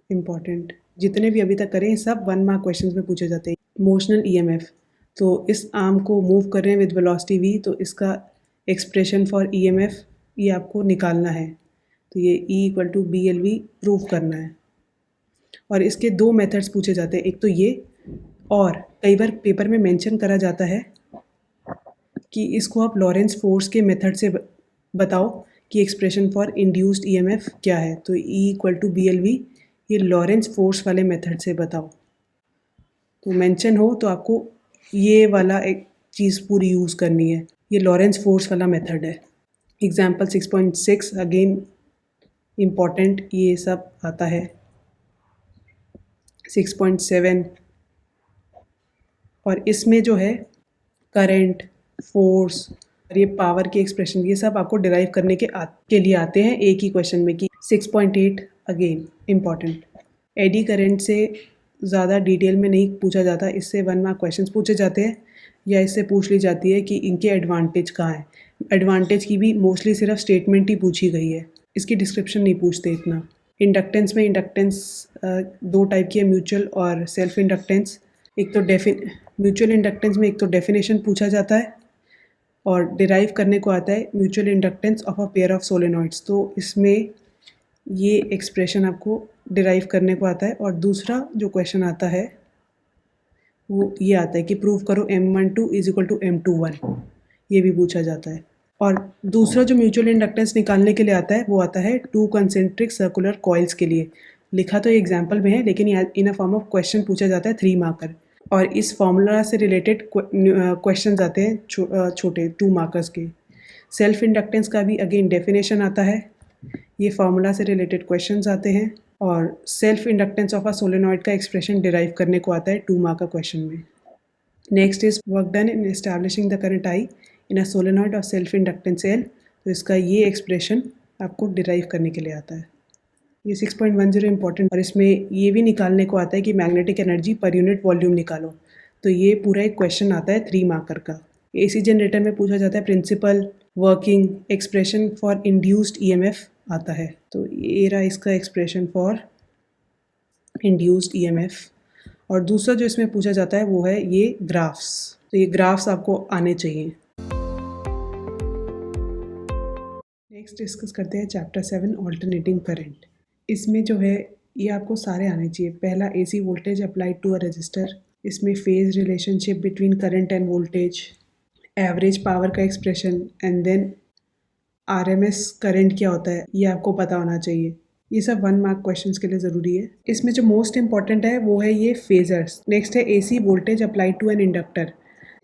इम्पॉर्टेंट। जितने भी अभी तक करें सब 1 मार्क क्वेश्चंस में पूछे जाते हैं। मोशनल ईएमएफ, तो इस आर्म को मूव कर रहे हैं विद वेलोसिटी v, तो इसका एक्सप्रेशन फॉर ईएमएफ ये आपको निकालना है। तो ये E=BLV प्रूव करना है। और इसके 2 मेथड्स पूछे जाते हैं, एक तो ये, और कई बार पेपर में मेंशन करा जाता है कि इसको आप लॉरेंस फोर्स के मेथड से बताओ कि एक्सप्रेशन फॉर इंड्यूस्ड ईएमएफ क्या है। तो E=BLV ये लॉरेंस फोर्स वाले मेथड से बताओ। तो मेंशन हो तो आपको ये वाला एक चीज़ पूरी यूज़ करनी है। ये लॉरेंस फोर्स वाला मेथड है। एग्जाम्पल 6.6 अगेन इम्पॉर्टेंट, ये सब आता है। 6.7, और इसमें जो है करंट, फोर्स और ये पावर के एक्सप्रेशन, ये सब आपको डिराइव करने के लिए आते हैं एक ही क्वेश्चन में। कि 6.8 अगेन इम्पॉर्टेंट, एडी करंट से ज़्यादा डिटेल में नहीं पूछा जाता, इससे 1 मार्क क्वेश्चंस पूछे जाते हैं, या इससे पूछ ली जाती है कि इनके एडवांटेज कहाँ हैं। एडवांटेज की भी मोस्टली सिर्फ स्टेटमेंट ही पूछी गई है, इसकी डिस्क्रिप्शन नहीं पूछते इतना। इंडक्टेंस में इंडक्टेंस 2 टाइप की है, म्यूचुअल और सेल्फ इंडक्टेंस। एक तो म्यूचुअल इंडक्टेंस में एक तो डेफिनेशन पूछा जाता है और डिराइव करने को आता है mutual inductance of a pair of solenoids. तो इसमें ये एक्सप्रेशन आपको डिराइव करने को आता है। और दूसरा जो क्वेश्चन आता है वो ये आता है कि प्रूव करो M12 = M21, ये भी पूछा जाता है। और दूसरा जो म्यूचुअल इंडक्टेंस निकालने के लिए आता है वो आता है 2 कंसेंट्रिक सर्कुलर कॉइल्स के लिए। लिखा तो ये एग्जाम्पल में है, लेकिन इन अ फॉर्म ऑफ क्वेश्चन पूछा जाता है 3 मार्कर। और इस फॉर्मूला से रिलेटेड क्वेश्चन आते हैं छोटे 2 मार्कर्स के। सेल्फ इंडक्टेंस का भी अगेन डेफिनेशन आता है, ये फार्मूला से रिलेटेड क्वेश्चंस आते हैं। और self inductance of a solenoid का एक्सप्रेशन डिराइव करने को आता है 2 मार्क का क्वेश्चन में। Next is work done in establishing the current I in a solenoid of self inductance L। तो इसका ये एक्सप्रेशन आपको डिराइव करने के लिए आता है। ये 6.10 इंपॉर्टेंट, और इसमें ये भी निकालने को आता है कि magnetic energy per unit volume निकालो। तो ये पूरा एक क्वेश्चन आता है 3 मार्कर का। AC जनरेटर में पूछा जाता है principle, working, expression for induced EMF आता है। तो ये रहा इसका एक्सप्रेशन फॉर इंड्यूस्ड EMF। और दूसरा जो इसमें पूछा जाता है वो है ये ग्राफ्स। तो ये ग्राफ्स आपको आने चाहिए। नेक्स्ट डिस्कस करते हैं चैप्टर 7 ऑल्टरनेटिंग करंट। इसमें जो है ये आपको सारे आने चाहिए। पहला AC voltage applied to a resistor, इसमें phase relationship between current and voltage, average power का expression, and then RMS current क्या होता है ये आपको पता होना चाहिए। ये सब 1 मार्क क्वेश्चंस के लिए ज़रूरी है। इसमें जो मोस्ट इंपॉर्टेंट है वो है ये फेजर्स। नेक्स्ट है AC voltage applied to an inductor.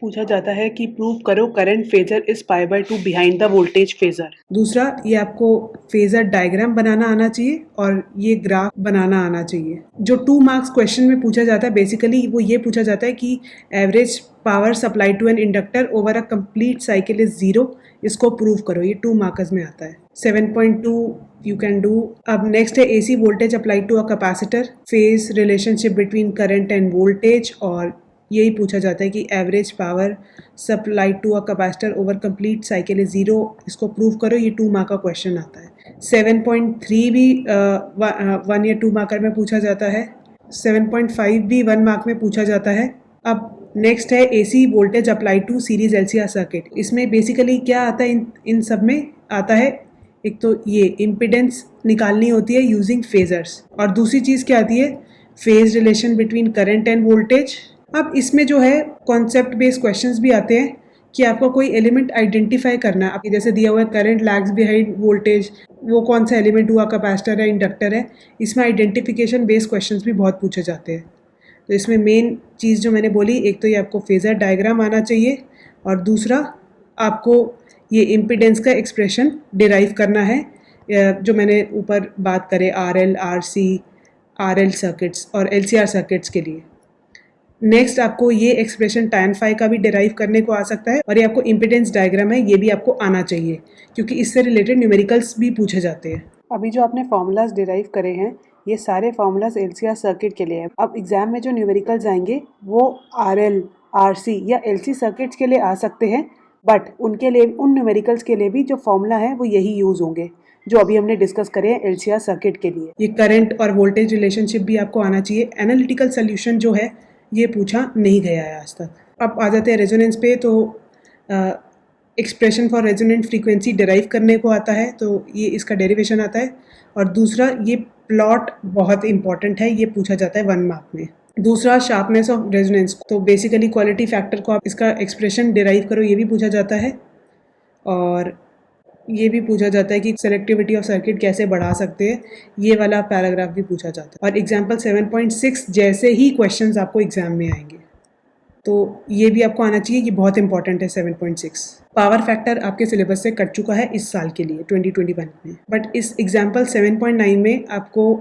पूछा जाता है कि प्रूव करो current phasor is π/2 behind the voltage phasor. दूसरा, ये आपको फेजर डायग्राम बनाना आना चाहिए और ये ग्राफ बनाना आना चाहिए। जो 2 मार्क्स क्वेश्चन में पूछा जाता है बेसिकली वो ये पूछा जाता है कि average power supply to an inductor over a complete cycle is 0, इसको प्रूव करो। ये 2 मार्क्स में आता है। 7.2 यू कैन डू। अब नेक्स्ट है AC voltage applied to a capacitor, phase relationship between current and voltage, और यही पूछा जाता है कि average power supplied to a capacitor over complete cycle is 0, इसको प्रूव करो। ये 2 मार्क का क्वेश्चन आता है। 7.3 भी 1 या 2 मार्कर में पूछा जाता है। 7.5 भी 1 मार्क में पूछा जाता है। अब नेक्स्ट है AC voltage applied to series LCR circuit. इसमें बेसिकली क्या आता है, इन सब में आता है एक तो ये इम्पिडेंस निकालनी होती है यूजिंग फेजर्स, और दूसरी चीज़ क्या आती है, phase relation between current and voltage. अब इसमें जो है कॉन्सेप्ट बेस्ड क्वेश्चंस भी आते हैं कि आपको कोई एलिमेंट आइडेंटिफाई करना है। आपके जैसे दिया हुआ है करंट लैग्स बिहाइंड वोल्टेज, वो कौन सा एलिमेंट हुआ, कैपेसिटर है, इंडक्टर है। इसमें आइडेंटिफिकेशन बेस्ड क्वेश्चंस भी बहुत पूछे जाते हैं। तो इसमें मेन चीज़ जो मैंने बोली, एक तो ये आपको फेज़र डायग्राम आना चाहिए और दूसरा आपको ये इम्पीडेंस का एक्सप्रेशन डिराइव करना है, जो मैंने ऊपर बात करे RL, RC, RL सर्किट्स और LCR सर्किट्स के लिए। नेक्स्ट आपको ये एक्सप्रेशन tan phi का भी डिराइव करने को आ सकता है और ये आपको इम्पीडेंस डायग्राम है, ये भी आपको आना चाहिए क्योंकि इससे रिलेटेड न्यूमेरिकल्स भी पूछे जाते हैं। अभी जो आपने फार्मूलाज डिराइव करे हैं ये सारे फार्मूलाज LCR सर्किट के लिए हैं। अब एग्जाम में जो न्यूमेरिकल्स आएंगे वो RL, RC या LC सर्किट्स के लिए आ सकते हैं, बट उनके लिए, उन न्यूमेरिकल्स के लिए भी जो फॉर्मूला है वो यही यूज़ होंगे जो अभी हमने डिस्कस करे हैं LCR सर्किट के लिए। ये करंट और वोल्टेज रिलेशनशिप भी आपको आना चाहिए। एनालिटिकल सोल्यूशन जो है ये पूछा नहीं गया है आज तक। अब आ जाते हैं रेजोनेंस पे, तो expression for resonant frequency derive करने को आता है, तो ये इसका डेरिवेशन आता है। और दूसरा ये प्लॉट बहुत इंपॉर्टेंट है, ये पूछा जाता है 1 मार्क में। दूसरा शार्पनेस ऑफ रेजोनेंस, तो बेसिकली क्वालिटी फैक्टर को आप इसका एक्सप्रेशन डिराइव करो, ये भी पूछा जाता है। और ये भी पूछा जाता है कि सेलेक्टिविटी ऑफ सर्किट कैसे बढ़ा सकते हैं, ये वाला पैराग्राफ भी पूछा जाता है। और एग्जाम्पल 7.6 जैसे ही क्वेश्चंस आपको एग्जाम में आएंगे, तो ये भी आपको आना चाहिए, ये बहुत इंपॉर्टेंट है 7.6। पावर फैक्टर आपके सिलेबस से कट चुका है इस साल के लिए 2021 में, बट इस एग्जाम्पल 7.9 में आपको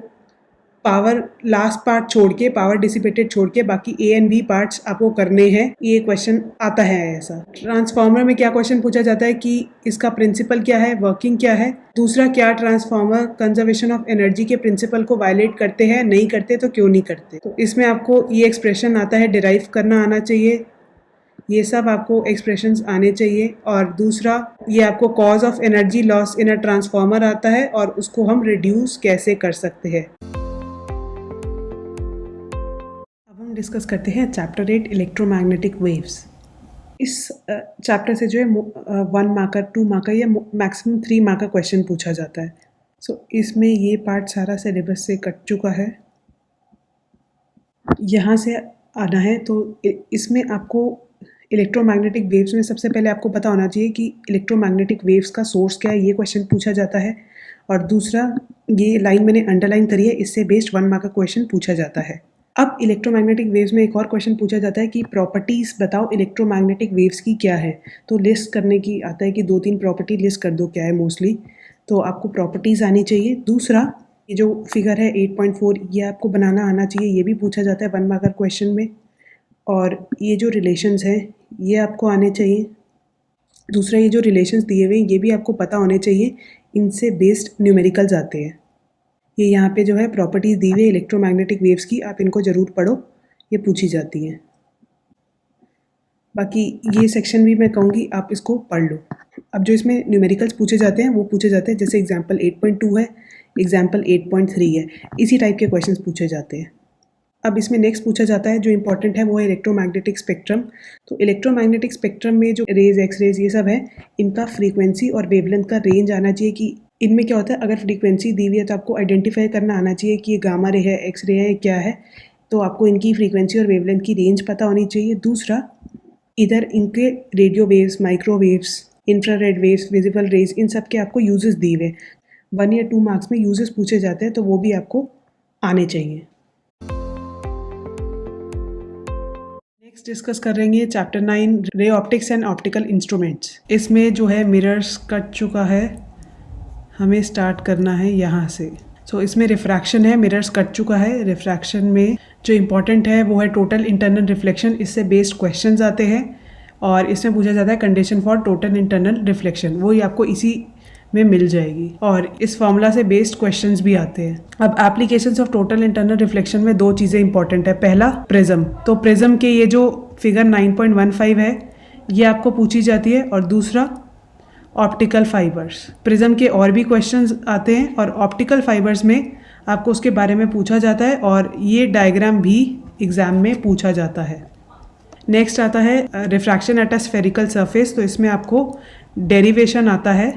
पावर लास्ट पार्ट छोड़ के, पावर डिसिपेटेड छोड़ के बाकी A एंड B पार्ट्स आपको करने हैं, ये क्वेश्चन आता है ऐसा। ट्रांसफार्मर में क्या क्वेश्चन पूछा जाता है कि इसका प्रिंसिपल क्या है, वर्किंग क्या है। दूसरा, क्या ट्रांसफार्मर कंजर्वेशन ऑफ एनर्जी के प्रिंसिपल को वायलेट करते हैं, नहीं करते तो क्यों नहीं करते। तो इसमें आपको ये एक्सप्रेशन आता है, डिराइव करना आना चाहिए, ये सब आपको एक्सप्रेशंस आने चाहिए। और दूसरा, ये आपको cause of energy loss in a transformer आता है और उसको हम रिड्यूस कैसे कर सकते हैं। डिस्कस करते हैं चैप्टर 8 इलेक्ट्रोमैग्नेटिक वेव्स। इस चैप्टर से जो है 1 मार्कर, 2 मार्कर या मैक्सिमम 3 मार्कर क्वेश्चन पूछा जाता है। इसमें ये पार्ट सारा सिलेबस से कट चुका है, यहाँ से आना है। तो इसमें आपको इलेक्ट्रोमैग्नेटिक वेव्स में सबसे पहले आपको पता होना चाहिए कि इलेक्ट्रोमैग्नेटिक वेव्स का सोर्स क्या है, ये क्वेश्चन पूछा जाता है। और दूसरा, ये लाइन मैंने अंडरलाइन करी है, इससे बेस्ड 1 मार्कर क्वेश्चन पूछा जाता है। अब इलेक्ट्रोमैग्नेटिक वेव्स में एक और क्वेश्चन पूछा जाता है कि प्रॉपर्टीज़ बताओ इलेक्ट्रोमैग्नेटिक वेव्स की क्या है। तो लिस्ट करने की आता है कि 2-3 प्रॉपर्टी लिस्ट कर दो क्या है मोस्टली, तो आपको प्रॉपर्टीज़ आनी चाहिए। दूसरा, ये जो फिगर है 8.4, ये आपको बनाना आना चाहिए, ये भी पूछा जाता है 1 मार्कर क्वेश्चन में। और ये जो रिलेशंस हैं ये आपको आने चाहिए। दूसरा, ये जो रिलेशंस दिए हुए हैं ये भी आपको पता होने चाहिए, इनसे बेस्ड न्यूमेरिकल्स आते हैं। ये यहाँ पे जो है प्रॉपर्टीज़ दी हुई है इलेक्ट्रोमैग्नेटिक वेव्स की, आप इनको ज़रूर पढ़ो, ये पूछी जाती हैं। बाकी ये सेक्शन भी मैं कहूँगी आप इसको पढ़ लो। अब जो इसमें न्यूमेरिकल्स पूछे जाते हैं वो पूछे जाते हैं, जैसे एग्जाम्पल 8.2 है, एग्जाम्पल 8.3 है, इसी टाइप के क्वेश्चंस पूछे जाते हैं। अब इसमें नेक्स्ट पूछा जाता है जो इंपॉर्टेंट है वो है इलेक्ट्रोमैग्नेटिक स्पेक्ट्रम। तो इलेक्ट्रोमैग्नेटिक स्पेक्ट्रम में जो रेज, एक्स-रेज, ये सब है, इनका फ्रीक्वेंसी और वेवलेंथ का रेंज आना चाहिए कि इनमें क्या होता है। अगर फ्रीक्वेंसी दी हुई है तो आपको आइडेंटिफाई करना आना चाहिए कि ये गामा रे है, एक्स रे है, क्या है। तो आपको इनकी फ्रीक्वेंसी और वेवलेंथ की रेंज पता होनी चाहिए। दूसरा, इधर इनके radio waves, microwaves, infrared waves, visible raise, इन सब के आपको यूजेस दिए हुए 1 या 2 मार्क्स में यूजेस पूछे जाते हैं, तो वो भी आपको आने चाहिए। नेक्स्ट डिस्कस करेंगे chapter 9 ray optics and optical instruments. इसमें जो है मिरर्स कट चुका है, हमें स्टार्ट करना है यहाँ से। इसमें रिफ्रैक्शन है, मिरर्स कट चुका है। रिफ्रैक्शन में जो इम्पॉर्टेंट है वो है टोटल इंटरनल रिफ्लेक्शन, इससे बेस्ड क्वेश्चंस आते हैं। और इसमें पूछा जाता है condition for total internal reflection, वो ही आपको इसी में मिल जाएगी। और इस फॉर्मूला से बेस्ड क्वेश्चंस भी आते हैं। अब applications of total internal reflection में 2 चीज़ें इंपॉर्टेंट है। पहला, प्रिज्म। तो प्रिज्म के ये जो फिगर 9.15 है ये आपको पूछी जाती है। और दूसरा, ऑप्टिकल फाइबर्स। प्रिज्म के और भी क्वेश्चंस आते हैं और ऑप्टिकल फाइबर्स में आपको उसके बारे में पूछा जाता है और ये डायग्राम भी एग्ज़ाम में पूछा जाता है। नेक्स्ट आता है refraction at a spherical surface. तो इसमें आपको डेरिवेशन आता है,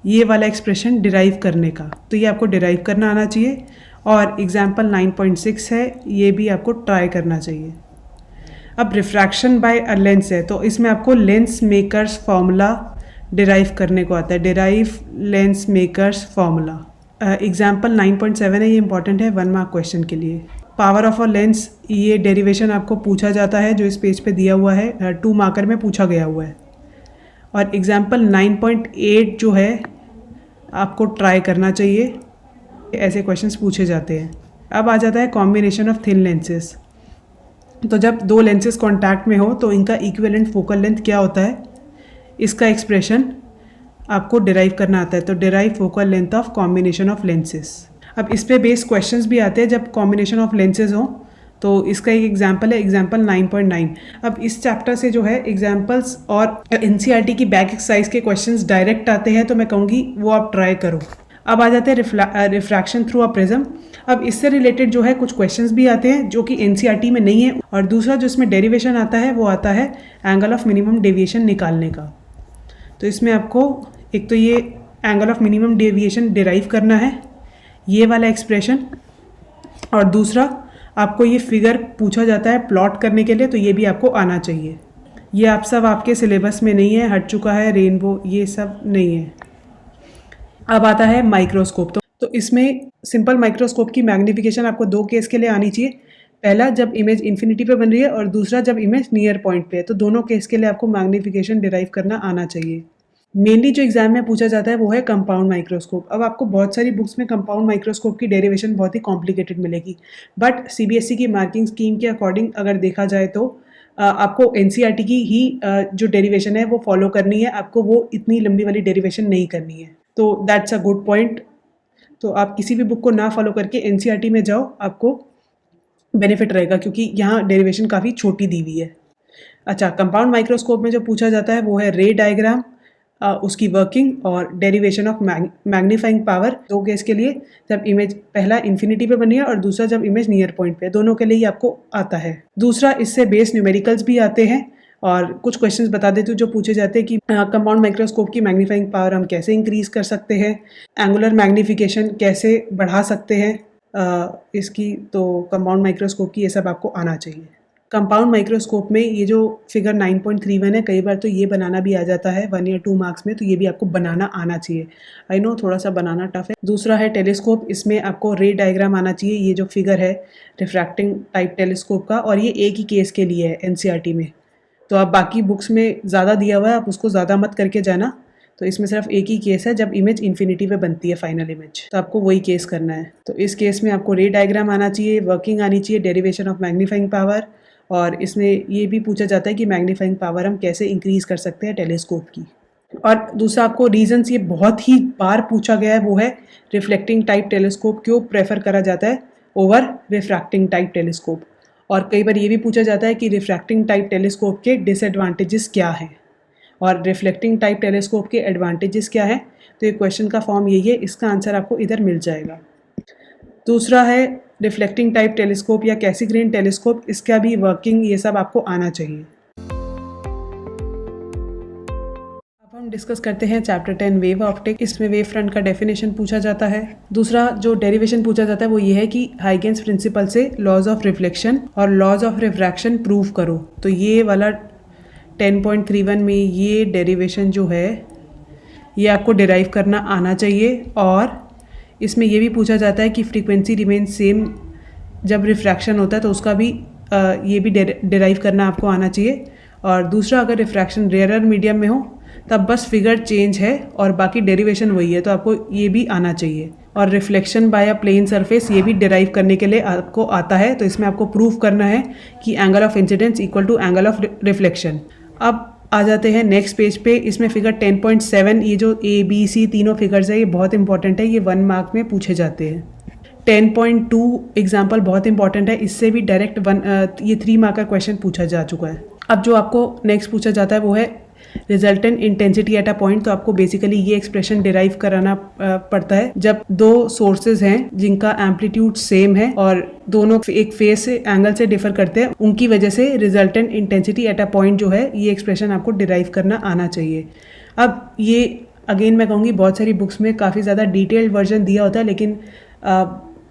ये वाला एक्सप्रेशन डिराइव करने का, तो ये आपको डिराइव करना आना चाहिए। और एग्जाम्पल 9.6 है, ये भी आपको ट्राई करना चाहिए। अब रिफ्रैक्शन बाय अ लेंस है, तो इसमें आपको लेंस मेकर्स फॉर्मूला डिराइव करने को आता है, derive lens makers formula. Example 9.7 है, ये इंपॉर्टेंट है 1 मार्क क्वेश्चन के लिए। पावर ऑफ अ लेंस, ये डेरिवेशन आपको पूछा जाता है जो इस पेज पे दिया हुआ है, 2 मार्कर में पूछा गया हुआ है। और एग्जाम्पल 9.8 जो है आपको ट्राई करना चाहिए, ऐसे क्वेश्चंस पूछे जाते हैं। अब आ जाता है कॉम्बिनेशन ऑफ थिन लेंसेज। तो जब दो लेंसेज कॉन्टैक्ट में हो तो इनका इक्विवेलेंट फोकल लेंथ क्या होता है, इसका एक्सप्रेशन आपको डिराइव करना आता है। तो derive focal length of combination of lenses. अब इस पे बेस्ड क्वेश्चंस भी आते हैं जब कॉम्बिनेशन ऑफ लेंसेज हो। तो इसका एक एग्जांपल है एग्जांपल 9.9। अब इस चैप्टर से जो है एग्जांपल्स और एनसीईआरटी की बैक एक्सरसाइज के क्वेश्चंस डायरेक्ट आते हैं, तो मैं कहूँगी वो आप ट्राई करो। अब आ जाते हैं रिफ्रैक्शन थ्रू अ प्रिज्म। अब इससे रिलेटेड जो है कुछ क्वेश्चंस भी आते हैं जो कि एनसीईआरटी में नहीं है। और दूसरा जो इसमें डेरिवेशन आता है वो आता है एंगल ऑफ मिनिमम डेविएशन निकालने का। तो इसमें आपको एक तो ये angle of minimum deviation derive करना है, ये वाला एक्सप्रेशन, और दूसरा आपको ये फिगर पूछा जाता है प्लॉट करने के लिए, तो ये भी आपको आना चाहिए। ये आप सब आपके सिलेबस में नहीं है, हट चुका है। रेनबो ये सब नहीं है। अब आता है माइक्रोस्कोप। तो इसमें सिंपल माइक्रोस्कोप की मैग्नीफिकेशन आपको दो केस के लिए आनी चाहिए। पहला जब इमेज इन्फिनिटी पे बन रही है और दूसरा जब इमेज नियर पॉइंट पे है। तो दोनों केस के लिए आपको मैग्नीफिकेशन डिराइव करना आना चाहिए। मेनली जो एग्जाम में पूछा जाता है वो है कंपाउंड माइक्रोस्कोप। अब आपको बहुत सारी बुक्स में कंपाउंड माइक्रोस्कोप की डेरिवेशन बहुत ही कॉम्प्लिकेटेड मिलेगी, बट सीबीएसई की मार्किंग स्कीम के अकॉर्डिंग अगर देखा जाए तो आपको एनसीईआरटी की ही जो डेरिवेशन है वो फॉलो करनी है। आपको वो इतनी लंबी वाली डेरिवेशन नहीं करनी है। तो दैट्स अ गुड पॉइंट। तो आप किसी भी बुक को ना फॉलो करके एनसीईआरटी में जाओ, आपको बेनिफिट रहेगा, क्योंकि यहाँ डेरिवेशन काफ़ी छोटी दी हुई है। अच्छा, कंपाउंड माइक्रोस्कोप में जो पूछा जाता है वो है रे डायग्राम, उसकी वर्किंग और डेरिवेशन ऑफ मैग्नीफाइंग पावर। दो केस के लिए, जब इमेज पहला इन्फिनिटी पे बनी है और दूसरा जब इमेज नियर पॉइंट पे, दोनों के लिए ही आपको आता है। दूसरा इससे बेस न्यूमेरिकल्स भी आते हैं और कुछ क्वेश्चंस बता देती हूँ जो पूछे जाते हैं कि कंपाउंड माइक्रोस्कोप की मैग्नीफाइंग पावर हम कैसे इंक्रीज कर सकते हैं, एंगुलर मैग्नीफिकेशन कैसे बढ़ा सकते हैं इसकी। तो कंपाउंड माइक्रोस्कोप की ये सब आपको आना चाहिए। कंपाउंड माइक्रोस्कोप में ये जो फिगर 9.31 है, कई बार तो ये बनाना भी आ जाता है 1 या 2 मार्क्स में, तो ये भी आपको बनाना आना चाहिए। आई नो थोड़ा सा बनाना टफ है। दूसरा है टेलीस्कोप। इसमें आपको रे डायग्राम आना चाहिए। ये जो फिगर है रिफ्रैक्टिंग टाइप टेलीस्कोप का, और ये एक ही केस के लिए है एनसीईआरटी में। तो आप बाकी बुक्स में ज़्यादा दिया हुआ है, आप उसको ज़्यादा मत करके जाना। तो इसमें सिर्फ एक ही केस है जब इमेज इन्फिनिटी पे बनती है फाइनल इमेज, तो आपको वही केस करना है। तो इस केस में आपको रे डायग्राम आना चाहिए, वर्किंग आनी चाहिए, डेरिवेशन ऑफ मैग्नीफाइंग पावर, और इसमें ये भी पूछा जाता है कि मैग्नीफाइंग पावर हम कैसे इंक्रीज़ कर सकते हैं टेलीस्कोप की। और दूसरा आपको रीजंस, ये बहुत ही बार पूछा गया है, वो है रिफ्लेक्टिंग टाइप टेलीस्कोप क्यों प्रेफर करा जाता है ओवर रिफ्रैक्टिंग टाइप टेलीस्कोप। और कई बार ये भी पूछा जाता है कि रिफ्रैक्टिंग टाइप टेलीस्कोप के डिसएडवांटेजेस क्या हैं और रिफ्लेक्टिंग टाइप टेलीस्कोप के एडवांटेजेस क्या है। तो ये क्वेश्चन का फॉर्म यही है, इसका आंसर आपको इधर मिल जाएगा। दूसरा है रिफ्लेक्टिंग टाइप टेलीस्कोप या कैसीग्रेन टेलीस्कोप, इसका भी वर्किंग ये सब आपको आना चाहिए। अब हम डिस्कस करते हैं चैप्टर 10 वेव ऑप्टिक। इसमें वेव फ्रंट का डेफिनेशन पूछा जाता है। दूसरा जो डेरिवेशन पूछा जाता है वो ये है कि हाइगेंस प्रिंसिपल से लॉज ऑफ रिफ्लेक्शन और लॉज ऑफ रिफ्रैक्शन प्रूव करो। तो ये वाला 10.31 में ये डेरिवेशन जो है ये आपको डिराइव करना आना चाहिए। और इसमें ये भी पूछा जाता है कि फ्रीक्वेंसी रिमेन सेम जब रिफ्रैक्शन होता है, तो उसका भी ये भी डिराइव करना आपको आना चाहिए। और दूसरा, अगर रिफ्रैक्शन रेयरर मीडियम में हो तब बस फिगर चेंज है और बाकी डेरिवेशन वही है, तो आपको ये भी आना चाहिए। और reflection by a plane surface ये भी डिराइव करने के लिए आपको आता है। तो इसमें आपको प्रूव करना है कि angle of incidence equal to angle of reflection. अब आ जाते हैं नेक्स्ट पेज पे। इसमें फिगर 10.7, ये जो ए बी सी तीनों फिगर्स है ये बहुत इंपॉर्टेंट है, ये 1 मार्क में पूछे जाते हैं। 10.2 एग्जाम्पल बहुत इंपॉर्टेंट है, इससे भी डायरेक्ट ये 3 मार्क का क्वेश्चन पूछा जा चुका है। अब जो आपको नेक्स्ट पूछा जाता है वो है resultant intensity at a point. तो आपको बेसिकली ये एक्सप्रेशन डिराइव कराना पड़ता है जब दो सोर्सेज हैं जिनका एम्पलीट्यूड सेम है और दोनों एक फेज से एंगल से डिफर करते हैं, उनकी वजह से resultant intensity at a point जो है ये एक्सप्रेशन आपको डिराइव करना आना चाहिए। अब ये अगेन मैं कहूँगी बहुत सारी बुक्स में काफ़ी ज़्यादा डिटेल्ड वर्जन दिया होता है, लेकिन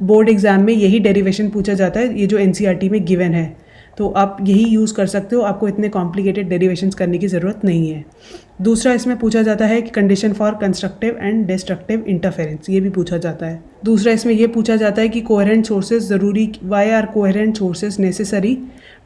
बोर्ड एग्जाम में यही डेरिवेशन पूछा जाता है, ये जो एनसीईआरटी में गिवन है। तो आप यही यूज़ कर सकते हो, आपको इतने कॉम्प्लिकेटेड डेरिवेशंस करने की ज़रूरत नहीं है। दूसरा इसमें पूछा जाता है कि condition for constructive and destructive interference, ये भी पूछा जाता है। दूसरा इसमें ये पूछा जाता है कि कोहेरेंट सोर्सेज ज़रूरी, why are coherent sources necessary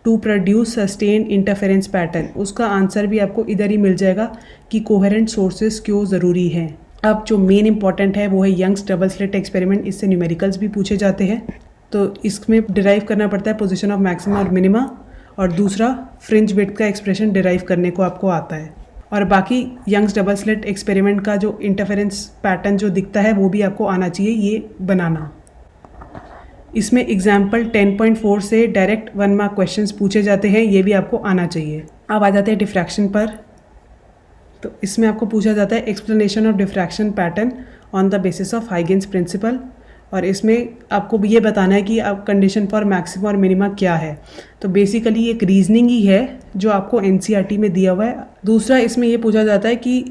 to produce sustain interference pattern, उसका आंसर भी आपको इधर ही मिल जाएगा कि कोहेरेंट सोर्सेज क्यों ज़रूरी हैं। अब जो मेन इंपॉर्टेंट है वो है यंग्स डबल स्लिट एक्सपेरिमेंट, इससे न्यूमेरिकल्स भी पूछे जाते हैं। तो इसमें डिराइव करना पड़ता है पोजीशन ऑफ मैक्सिमा और मिनिमा, और दूसरा फ्रिंज विड्थ का एक्सप्रेशन डिराइव करने को आपको आता है। और बाकी यंग्स डबल स्लिट एक्सपेरिमेंट का जो इंटरफेरेंस पैटर्न जो दिखता है वो भी आपको आना चाहिए ये बनाना। इसमें एग्जाम्पल 10.4 से डायरेक्ट 1 मार्क क्वेश्चंस पूछे जाते हैं, ये भी आपको आना चाहिए। अब आ जाते हैं डिफ्रैक्शन पर। तो इसमें आपको पूछा जाता है explanation of diffraction pattern on the basis of हाइगेन्स principal, और इसमें आपको ये बताना है कि आप कंडीशन फॉर मैक्सिमा और मिनिमा क्या है। तो बेसिकली एक रीजनिंग ही है जो आपको एनसीईआरटी में दिया हुआ है। दूसरा इसमें ये पूछा जाता है कि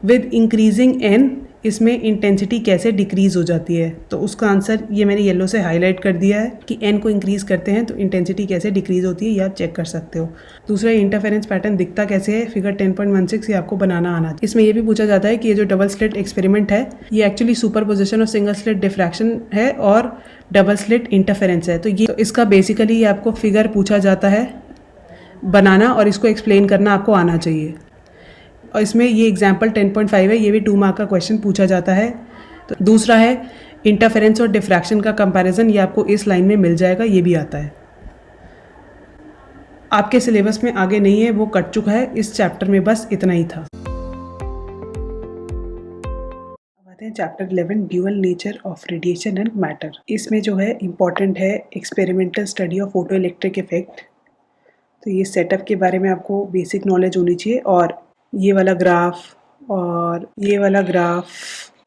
विद इंक्रीजिंग एन इसमें इंटेंसिटी कैसे डिक्रीज़ हो जाती है। तो उसका आंसर ये मैंने येलो से हाईलाइट कर दिया है कि एन को इंक्रीज़ करते हैं तो इंटेंसिटी कैसे डिक्रीज़ होती है, ये आप चेक कर सकते हो। दूसरा इंटरफेरेंस पैटर्न दिखता कैसे है, फिगर 10.16 ये आपको बनाना आना। इसमें ये भी पूछा जाता है कि ये जो डबल स्लिट एक्सपेरिमेंट है ये एक्चुअली सुपरपोजिशन और सिंगल स्लिट डिफ्रैक्शन है और डबल स्लिट इंटरफेरेंस है। तो ये तो इसका बेसिकली आपको फिगर पूछा जाता है बनाना और इसको एक्सप्लेन करना आपको आना चाहिए। और इसमें ये एग्जाम्पल 10.5 है, ये भी 2 मार्क का क्वेश्चन पूछा जाता है। तो दूसरा है इंटरफेरेंस और डिफ्रैक्शन का कंपैरिजन, ये आपको इस लाइन में मिल जाएगा, ये भी आता है। आपके सिलेबस में आगे नहीं है, वो कट चुका है, इस चैप्टर में बस इतना ही था। अब आते हैं chapter 11 dual nature of radiation and matter. इसमें जो है इम्पॉर्टेंट है experimental study of photo electric effect. तो ये सेटअप के बारे में आपको बेसिक नॉलेज होनी चाहिए, और ये वाला ग्राफ और ये वाला ग्राफ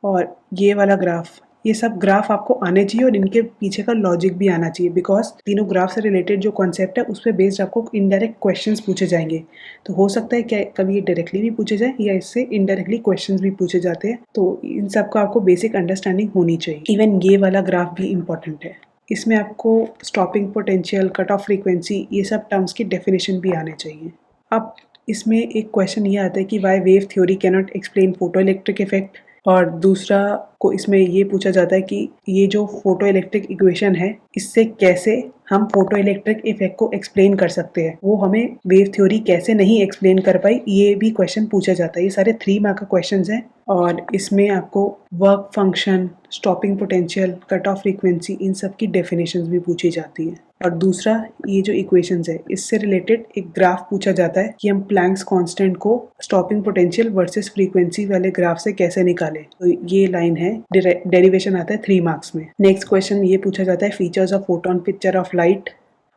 और ये वाला ग्राफ, ये सब ग्राफ आपको आने चाहिए और इनके पीछे का लॉजिक भी आना चाहिए, बिकॉज तीनों ग्राफ से रिलेटेड जो कॉन्सेप्ट है उस पर बेस्ड आपको इनडायरेक्ट क्वेश्चंस पूछे जाएंगे। तो हो सकता है क्या कभी ये डायरेक्टली भी पूछे जाए या इससे इनडायरेक्टली क्वेश्चंस भी पूछे जाते हैं। तो इन सब का आपको बेसिक अंडरस्टैंडिंग होनी चाहिए। इवन ये वाला ग्राफ भी इंपॉर्टेंट है, इसमें आपको stopping potential, cut off frequency, ये सब टर्म्स की डेफिनेशन भी आने चाहिए। अब इसमें एक क्वेश्चन ये आता है कि why wave theory can not explain photo electric effect, और दूसरा को इसमें ये पूछा जाता है कि ये जो फोटो इलेक्ट्रिक इक्वेशन है इससे कैसे हम फोटो इलेक्ट्रिक इफेक्ट को एक्सप्लेन कर सकते हैं, वो हमें वेव थ्योरी कैसे नहीं एक्सप्लेन कर पाई, ये भी क्वेश्चन पूछा जाता है। ये सारे 3 मार्क का क्वेश्चन हैं और इसमें आपको work function, stopping potential, cut off frequency, इन सब की डेफिनेशंस भी पूछी जाती है। और दूसरा ये जो इक्वेशंस है इससे रिलेटेड एक ग्राफ पूछा जाता है कि हम प्लैंक्स कांस्टेंट को स्टॉपिंग पोटेंशियल वर्सेस फ्रीक्वेंसी वाले ग्राफ से कैसे निकालें। तो ये लाइन है, डेरिवेशन आता है 3 मार्क्स में। नेक्स्ट क्वेश्चन ये पूछा जाता है features of photon picture of light,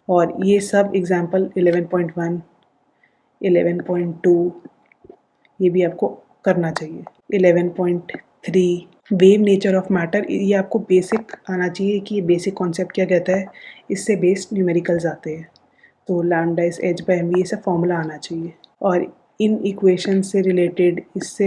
और ये सब एग्जाम्पल 11.1, 11.2 ये भी आपको करना चाहिए। 11.3 वेव नेचर ऑफ मैटर, ये आपको बेसिक आना चाहिए कि ये बेसिक कॉन्सेप्ट क्या कहता है, इससे बेस्ड न्यूमेरिकल्स आते हैं। तो lambda is h by mv, ये सब फॉर्मूला आना चाहिए। और इन इक्वेशन से रिलेटेड, इससे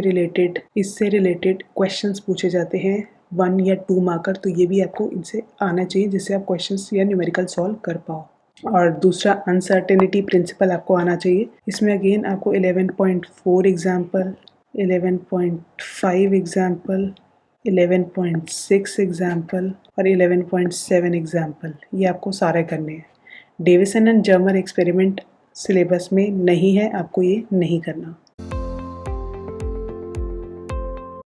रिलेटेड क्वेश्चंस पूछे जाते हैं 1 या 2 मार्कर, तो ये भी आपको इनसे आना चाहिए जिससे आप क्वेश्चंस या न्यूमेरिकल सॉल्व कर पाओ। और दूसरा अनसर्टेनिटी प्रिंसिपल आपको आना चाहिए। इसमें अगेन आपको 11.4 एग्जाम्पल, 11.5 एग्जाम्पल, 11.6 एग्जाम्पल और 11.7 एग्जाम्पल, ये आपको सारे करने हैं। Davisson and Germer experiment syllabus में नहीं है, आपको ये नहीं करना।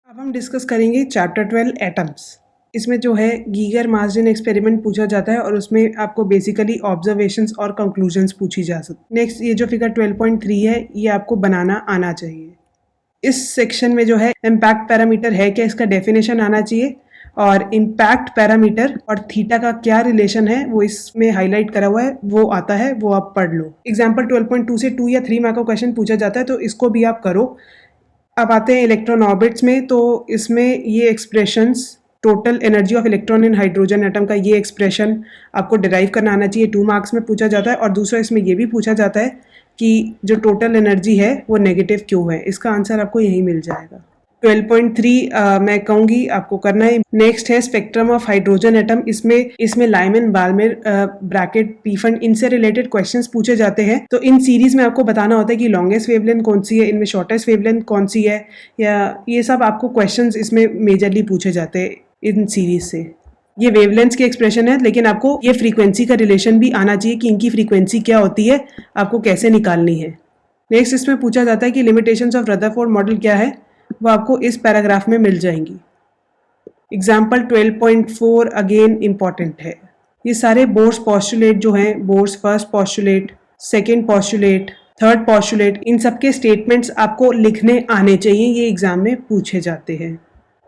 अब हम डिस्कस करेंगे चैप्टर 12 एटम्स। इसमें जो है गीगर मार्जिन एक्सपेरिमेंट पूछा जाता है और उसमें आपको बेसिकली ऑब्जर्वेशंस और कंक्लूजन्स पूछी जा सकती। नेक्स्ट ये जो फिगर 12.3 है ये आपको बनाना आना चाहिए। इस सेक्शन में जो है इम्पैक्ट पैरामीटर है क्या, इसका डेफिनेशन आना चाहिए, और इम्पैक्ट पैरामीटर और थीटा का क्या रिलेशन है वो इसमें हाईलाइट करा हुआ है, वो आता है, वो आप पढ़ लो। एग्जाम्पल 12.2 से 2 या 3 मार्क का क्वेश्चन पूछा जाता है तो इसको भी आप करो। अब आते हैं इलेक्ट्रॉन ऑर्बिट्स में, तो इसमें ये expressions total energy of electron in hydrogen atom का ये एक्सप्रेशन आपको डिराइव करना आना चाहिए, 2 मार्क्स में पूछा जाता है। और दूसरा इसमें ये भी पूछा जाता है कि जो टोटल एनर्जी है वो नेगेटिव क्यों है, इसका आंसर आपको यहीं मिल जाएगा। 12.3 मैं कहूँगी आपको करना है। नेक्स्ट है स्पेक्ट्रम ऑफ हाइड्रोजन एटम। इसमें लाइमन, बाल्मेर ब्रैकेट, पीफंड, इनसे रिलेटेड क्वेश्चंस पूछे जाते हैं। तो इन सीरीज में आपको बताना होता है कि लॉन्गेस्ट वेवलेंथ कौन सी है, इनमें शॉर्टेस्ट वेवलेंथ कौन सी है, या ये सब आपको क्वेश्चंस इसमें मेजरली पूछे जाते हैं इन सीरीज से। ये वेवलेंथ की एक्सप्रेशन है, लेकिन आपको ये फ्रीक्वेंसी का रिलेशन भी आना चाहिए कि इनकी फ्रीक्वेंसी क्या होती है, आपको कैसे निकालनी है। नेक्स्ट इसमें पूछा जाता है कि लिमिटेशंस ऑफ रदरफोर्ड मॉडल क्या है, वो आपको इस पैराग्राफ में मिल जाएंगी। एग्जाम्पल 12.4 अगेन इम्पॉर्टेंट है। ये सारे बोर्स पॉस्टुलेट जो हैं, bourse first postulate, second postulate, third postulate, इन सब के स्टेटमेंट्स आपको लिखने आने चाहिए, ये एग्जाम में पूछे जाते हैं।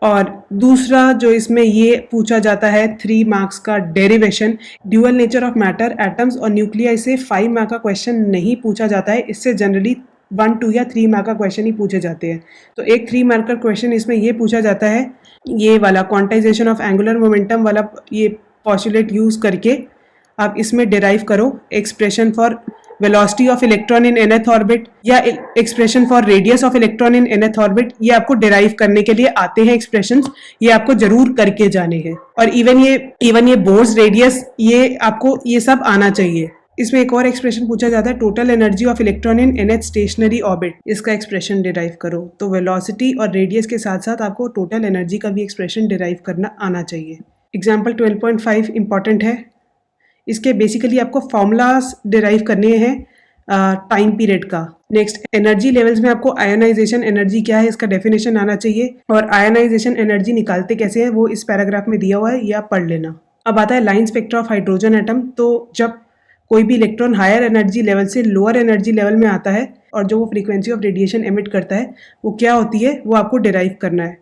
और दूसरा जो इसमें ये पूछा जाता है 3 मार्क्स का derivation, dual nature of matter, atoms और न्यूक्लिया, इसे 5 मार्क का क्वेश्चन नहीं पूछा जाता है। इससे जनरली 1, 2 या 3 मार्क का क्वेश्चन ही पूछे जाते हैं। तो एक 3 मार्क का क्वेश्चन इसमें ये पूछा जाता है, ये वाला क्वांटाइजेशन ऑफ एंगुलर मोमेंटम वाला ये पॉस्टुलेट यूज़ करके आप इसमें डिराइव करो expression for velocity of electron in nth orbit या expression for radius of electron in nth orbit. ये आपको डिराइव करने के लिए आते हैं एक्सप्रेशंस, ये आपको जरूर करके जाने हैं। और इवन ये बोर्स रेडियस, ये आपको ये सब आना चाहिए। इसमें एक और एक्सप्रेशन पूछा जाता है, total energy of electron in nth stationery orbit, इसका एक्सप्रेशन डिराइव करो। तो वेलोसिटी और रेडियस के साथ साथ आपको टोटल एनर्जी का भी एक्सप्रेशन डिराइव करना आना चाहिए। एग्जाम्पल 12.5 इंपॉर्टेंट है। इसके बेसिकली आपको फॉर्मूलाज डिराइव करने हैं टाइम पीरियड का। नेक्स्ट एनर्जी लेवल्स में आपको आयोनाइजेशन एनर्जी क्या है, इसका डेफिनेशन आना चाहिए। और आयोनाइजेशन एनर्जी निकालते कैसे हैं वो इस पैराग्राफ में दिया हुआ है, ये आप पढ़ लेना। अब आता है line spectra of hydrogen atom. तो जब कोई भी इलेक्ट्रॉन हायर एनर्जी लेवल से लोअर एनर्जी लेवल में आता है और जो वो फ्रीक्वेंसी ऑफ रेडिएशन एमिट करता है वो क्या होती है, वो आपको डिराइव करना है।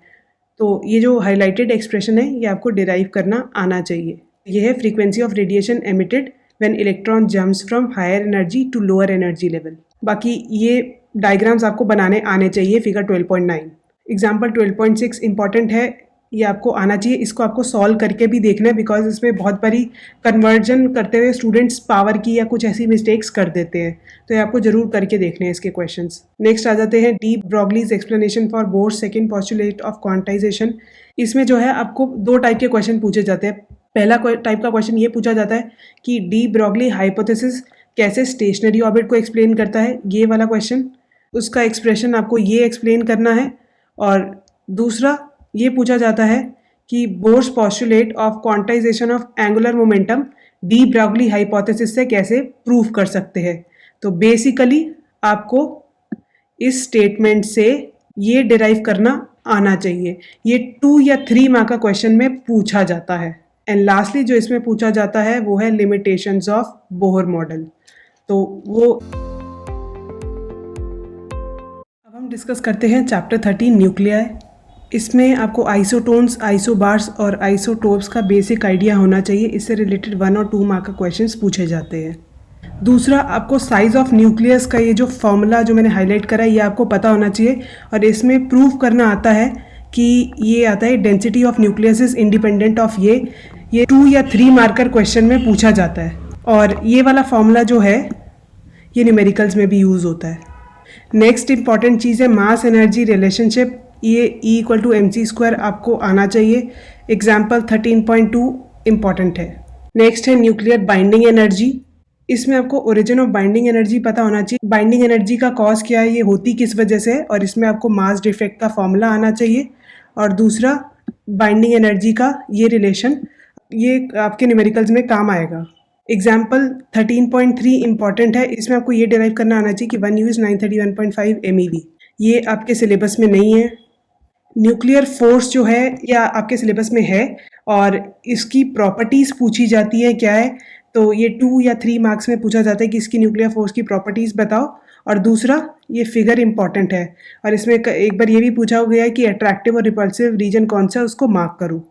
तो ये जो हाईलाइटेड एक्सप्रेशन है ये आपको डिराइव करना आना चाहिए। ये है frequency of radiation emitted when electron jumps from higher energy to lower energy level. बाकी ये डायग्राम्स आपको बनाने आने चाहिए फिगर 12.9। एग्जाम्पल 12.6 इंपॉर्टेंट है, ये आपको आना चाहिए। इसको आपको सॉल्व करके भी देखना है, बिकॉज इसमें बहुत बारी कन्वर्जन करते हुए स्टूडेंट्स पावर की या कुछ ऐसी मिस्टेक्स कर देते हैं, तो ये आपको जरूर करके देखने हैं इसके क्वेश्चंस। नेक्स्ट आ जाते हैं de Broglie's explanation for Bohr's second postulate of quantization. इसमें जो है आपको 2 टाइप के क्वेश्चन पूछे जाते हैं। पहला टाइप का क्वेश्चन ये पूछा जाता है कि डी ब्रॉगली हाइपोथेसिस कैसे स्टेशनरी ऑर्बिट को एक्सप्लेन करता है, ये वाला क्वेश्चन, उसका एक्सप्रेशन आपको ये एक्सप्लेन करना है। और दूसरा ये पूछा जाता है कि Bohr's postulate of quantization of angular momentum de Broglie hypothesis से कैसे प्रूव कर सकते हैं। तो बेसिकली आपको इस स्टेटमेंट से ये डिराइव करना आना चाहिए। ये 2 या 3 मार्क का क्वेश्चन में पूछा जाता है। एंड लास्टली जो इसमें पूछा जाता है वो है लिमिटेशंस ऑफ बोहर मॉडल। तो वो अब हम डिस्कस करते हैं चैप्टर 13 न्यूक्लियाई। इसमें आपको आइसोटोन्स, आइसोबार्स और आइसोटोप्स का बेसिक आइडिया होना चाहिए। इससे रिलेटेड 1 और 2 मार्क का क्वेश्चंस पूछे जाते हैं। दूसरा, आपको साइज़ ऑफ न्यूक्लियस का ये जो फॉर्मूला जो मैंने हाईलाइट करा है ये आपको पता होना चाहिए। और इसमें प्रूव करना आता है कि ये आता है density of nucleus is independent of ये 2 या 3 मार्कर क्वेश्चन में पूछा जाता है। और ये वाला फॉर्मूला जो है ये न्यूमेरिकल्स में भी यूज़ होता है। नेक्स्ट इंपॉर्टेंट चीज़ है मास एनर्जी रिलेशनशिप। ये E=mc² आपको आना चाहिए। एग्जाम्पल 13.2 इम्पॉर्टेंट है। नेक्स्ट है न्यूक्लियर बाइंडिंग एनर्जी। इसमें आपको ओरिजिन ऑफ बाइंडिंग एनर्जी पता होना चाहिए। बाइंडिंग एनर्जी का कॉज क्या है, ये होती किस वजह से है, और इसमें आपको मास डिफेक्ट का फॉर्मूला आना चाहिए। और दूसरा, बाइंडिंग एनर्जी का ये रिलेशन ये आपके न्यूमेरिकल्स में काम आएगा। एग्जाम्पल 13.3 इंपॉर्टेंट है। इसमें आपको ये डिराइव करना आना चाहिए कि 1U is 931.5 MeV। ये आपके सिलेबस में नहीं है। न्यूक्लियर फोर्स जो है या आपके सिलेबस में है और इसकी प्रॉपर्टीज़ पूछी जाती है क्या है। तो ये 2 या 3 मार्क्स में पूछा जाता है कि इसकी न्यूक्लियर फोर्स की प्रॉपर्टीज़ बताओ। और दूसरा, ये फिगर इंपॉर्टेंट है और इसमें एक बार ये भी पूछा गया है कि अट्रैक्टिव और रिपल्सिव रीजन कौन सा है, उसको मार्क करो।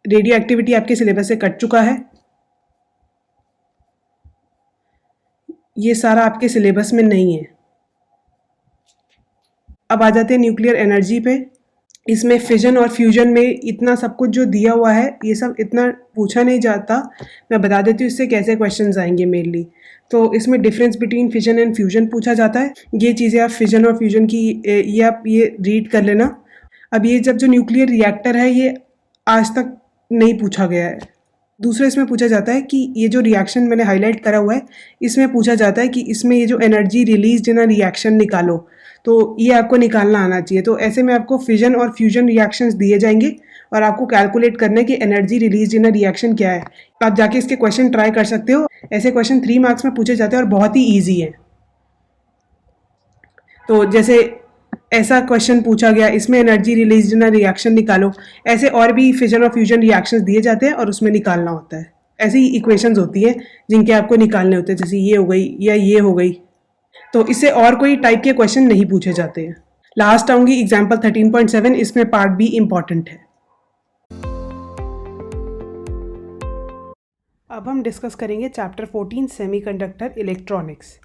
रेडियो एक्टिविटी आपके सिलेबस से कट चुका है, ये सारा आपके सिलेबस में नहीं है। अब आ जाते हैं न्यूक्लियर एनर्जी पे। इसमें फिजन और फ्यूजन में इतना सब कुछ जो दिया हुआ है ये सब इतना पूछा नहीं जाता। मैं बता देती हूँ इससे कैसे क्वेश्चंस आएंगे मेनली। तो इसमें difference between fission and fusion पूछा जाता है। ये चीज़ें आप फिजन और फ्यूजन की ये आप ये रीड कर लेना। अब ये जब जो न्यूक्लियर रिएक्टर है ये आज तक नहीं पूछा गया है। दूसरा इसमें पूछा जाता है कि ये जो रिएक्शन मैंने हाईलाइट करा हुआ है इसमें पूछा जाता है कि इसमें ये जो energy release in a reaction निकालो, तो ये आपको निकालना आना चाहिए। तो ऐसे में आपको फिजन और फ्यूजन रिएक्शंस दिए जाएंगे और आपको कैलकुलेट करना है कि energy release in a reaction क्या है। आप जाके इसके क्वेश्चन ट्राई कर सकते हो। ऐसे क्वेश्चन 3 मार्क्स में पूछे जाते हैं और बहुत ही ईजी है। तो जैसे ऐसा क्वेश्चन पूछा गया, इसमें energy release in a reaction निकालो। ऐसे और भी फिजन और फ्यूजन रिएक्शंस दिए जाते हैं और उसमें निकालना होता है। ऐसी ही इक्वेशंस होती हैं जिनके आपको निकालने होते हैं, जैसे ये हो गई या ये हो गई। तो इससे और कोई टाइप के क्वेश्चन नहीं पूछे जाते हैं। लास्ट आऊंगी एग्जाम्पल 13.7, इसमें पार्ट बी इम्पॉर्टेंट है। अब हम डिस्कस करेंगे चैप्टर 14 सेमीकंडक्टर इलेक्ट्रॉनिक्स।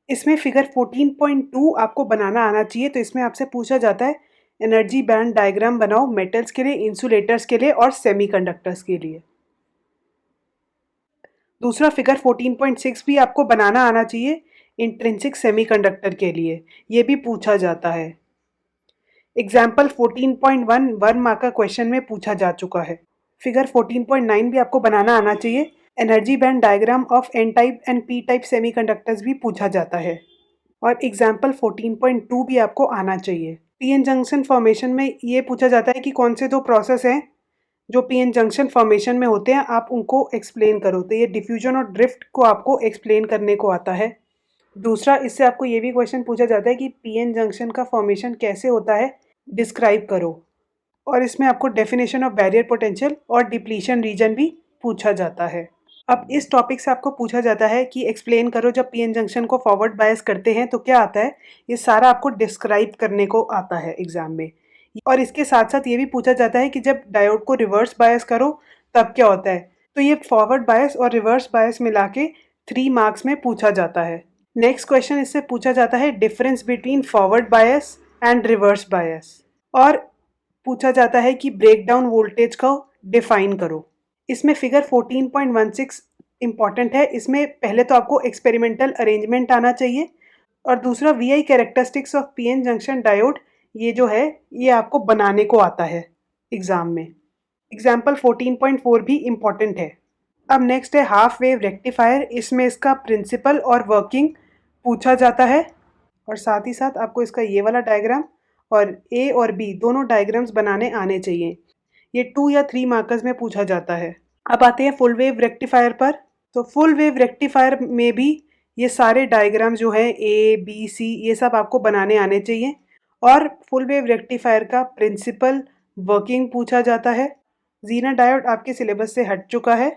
इसमें फिगर 14.2 आपको बनाना आना चाहिए। तो इसमें आपसे पूछा जाता है एनर्जी बैंड डायग्राम बनाओ मेटल्स के लिए, इंसुलेटर्स के लिए और सेमीकंडक्टर्स के लिए। दूसरा फिगर 14.6 भी आपको बनाना आना चाहिए इंट्रिंसिक सेमीकंडक्टर के लिए, ये भी पूछा जाता है। एग्जाम्पल 14.1 1 मार्क का क्वेश्चन में पूछा जा चुका है। फिगर 14.9 भी आपको बनाना आना चाहिए। Energy band diagram of n type and p type semiconductors भी पूछा जाता है। और एग्जाम्पल 14.2 भी आपको आना चाहिए। पीएन जंक्शन फॉर्मेशन में ये पूछा जाता है कि कौन से दो प्रोसेस हैं जो पीएन जंक्शन फॉर्मेशन में होते हैं, आप उनको एक्सप्लेन करो। तो ये डिफ्यूजन और ड्रिफ्ट को आपको एक्सप्लेन करने को आता है। दूसरा, इससे आपको ये भी क्वेश्चन पूछा जाता है कि पीएन जंक्शन का फॉर्मेशन कैसे होता है, डिस्क्राइब करो। और इसमें आपको डेफिनेशन ऑफ बैरियर पोटेंशियल और डिप्लीशन रीजन भी पूछा जाता है। अब इस टॉपिक से आपको पूछा जाता है कि एक्सप्लेन करो जब पीएन जंक्शन को फॉरवर्ड बायस करते हैं तो क्या आता है। ये सारा आपको डिस्क्राइब करने को आता है एग्जाम में। और इसके साथ साथ ये भी पूछा जाता है कि जब डायोड को रिवर्स बायस करो तब क्या होता है। तो ये फॉरवर्ड बायस और रिवर्स बायस मिला के 3 मार्क्स में पूछा जाता है। नेक्स्ट क्वेश्चन इससे पूछा जाता है difference between forward bias and reverse bias. और पूछा जाता है कि ब्रेकडाउन वोल्टेज को डिफाइन करो। इसमें फिगर 14.16 इम्पॉर्टेंट है। इसमें पहले तो आपको एक्सपेरिमेंटल अरेंजमेंट आना चाहिए और दूसरा VI characteristics of PN junction diode, ये जो है ये आपको बनाने को आता है एग्जाम में। एग्जाम्पल 14.4 भी इम्पॉर्टेंट है। अब नेक्स्ट है हाफ वेव रेक्टिफायर। इसमें इसका प्रिंसिपल और वर्किंग पूछा जाता है और साथ ही साथ आपको इसका ये वाला डायग्राम और ए और बी दोनों डायग्राम्स बनाने आने चाहिए। ये 2 या 3 मार्कर्स में पूछा जाता है। अब आते हैं फुल वेव रेक्टिफायर पर। तो फुल वेव रेक्टिफायर में भी ये सारे डायग्राम जो है ए बी सी ये सब आपको बनाने आने चाहिए। और फुल वेव रेक्टिफायर का प्रिंसिपल वर्किंग पूछा जाता है। जीना डायोड आपके सिलेबस से हट चुका है।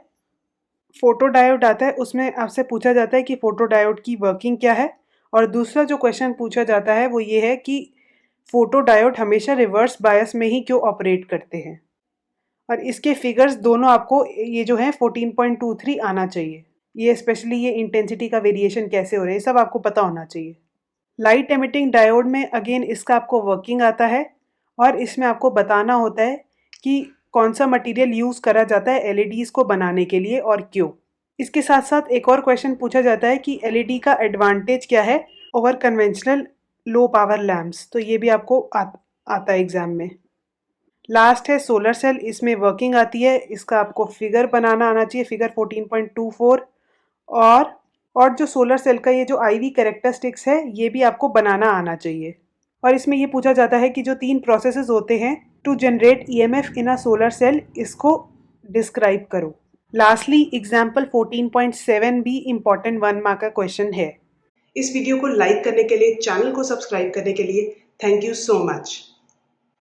फोटो डायोड आता है, उसमें आपसे पूछा जाता है कि फोटो डायोड की वर्किंग क्या है। और दूसरा जो क्वेश्चन पूछा जाता है वो ये है कि फोटो डायोड हमेशा रिवर्स बायस में ही क्यों ऑपरेट करते हैं। और इसके फिगर्स दोनों आपको ये जो है 14.23 आना चाहिए। ये स्पेशली ये इंटेंसिटी का वेरिएशन कैसे हो रहा है ये सब आपको पता होना चाहिए। लाइट एमिटिंग डायोड में अगेन इसका आपको वर्किंग आता है और इसमें आपको बताना होता है कि कौन सा मटेरियल यूज़ करा जाता है एलईडीज़ को बनाने के लिए और क्यों। इसके साथ साथ एक और क्वेश्चन पूछा जाता है कि एलईडी का एडवांटेज क्या है over conventional low power lamps. तो ये भी आपको आता है एग्जाम में। लास्ट है सोलर सेल। इसमें वर्किंग आती है, इसका आपको फिगर बनाना आना चाहिए, फिगर 14.24। और जो सोलर सेल का ये जो आईवी कैरेक्टरिस्टिक्स है ये भी आपको बनाना आना चाहिए। और इसमें ये पूछा जाता है कि जो 3 प्रोसेसेस होते हैं to generate EMF in a solar cell, इसको डिस्क्राइब करो। लास्टली एग्जाम्पल 14.7 भी इम्पॉर्टेंट 1 मार्क का क्वेश्चन है। इस वीडियो को लाइक करने के लिए, चैनल को सब्सक्राइब करने के लिए थैंक यू सो मच।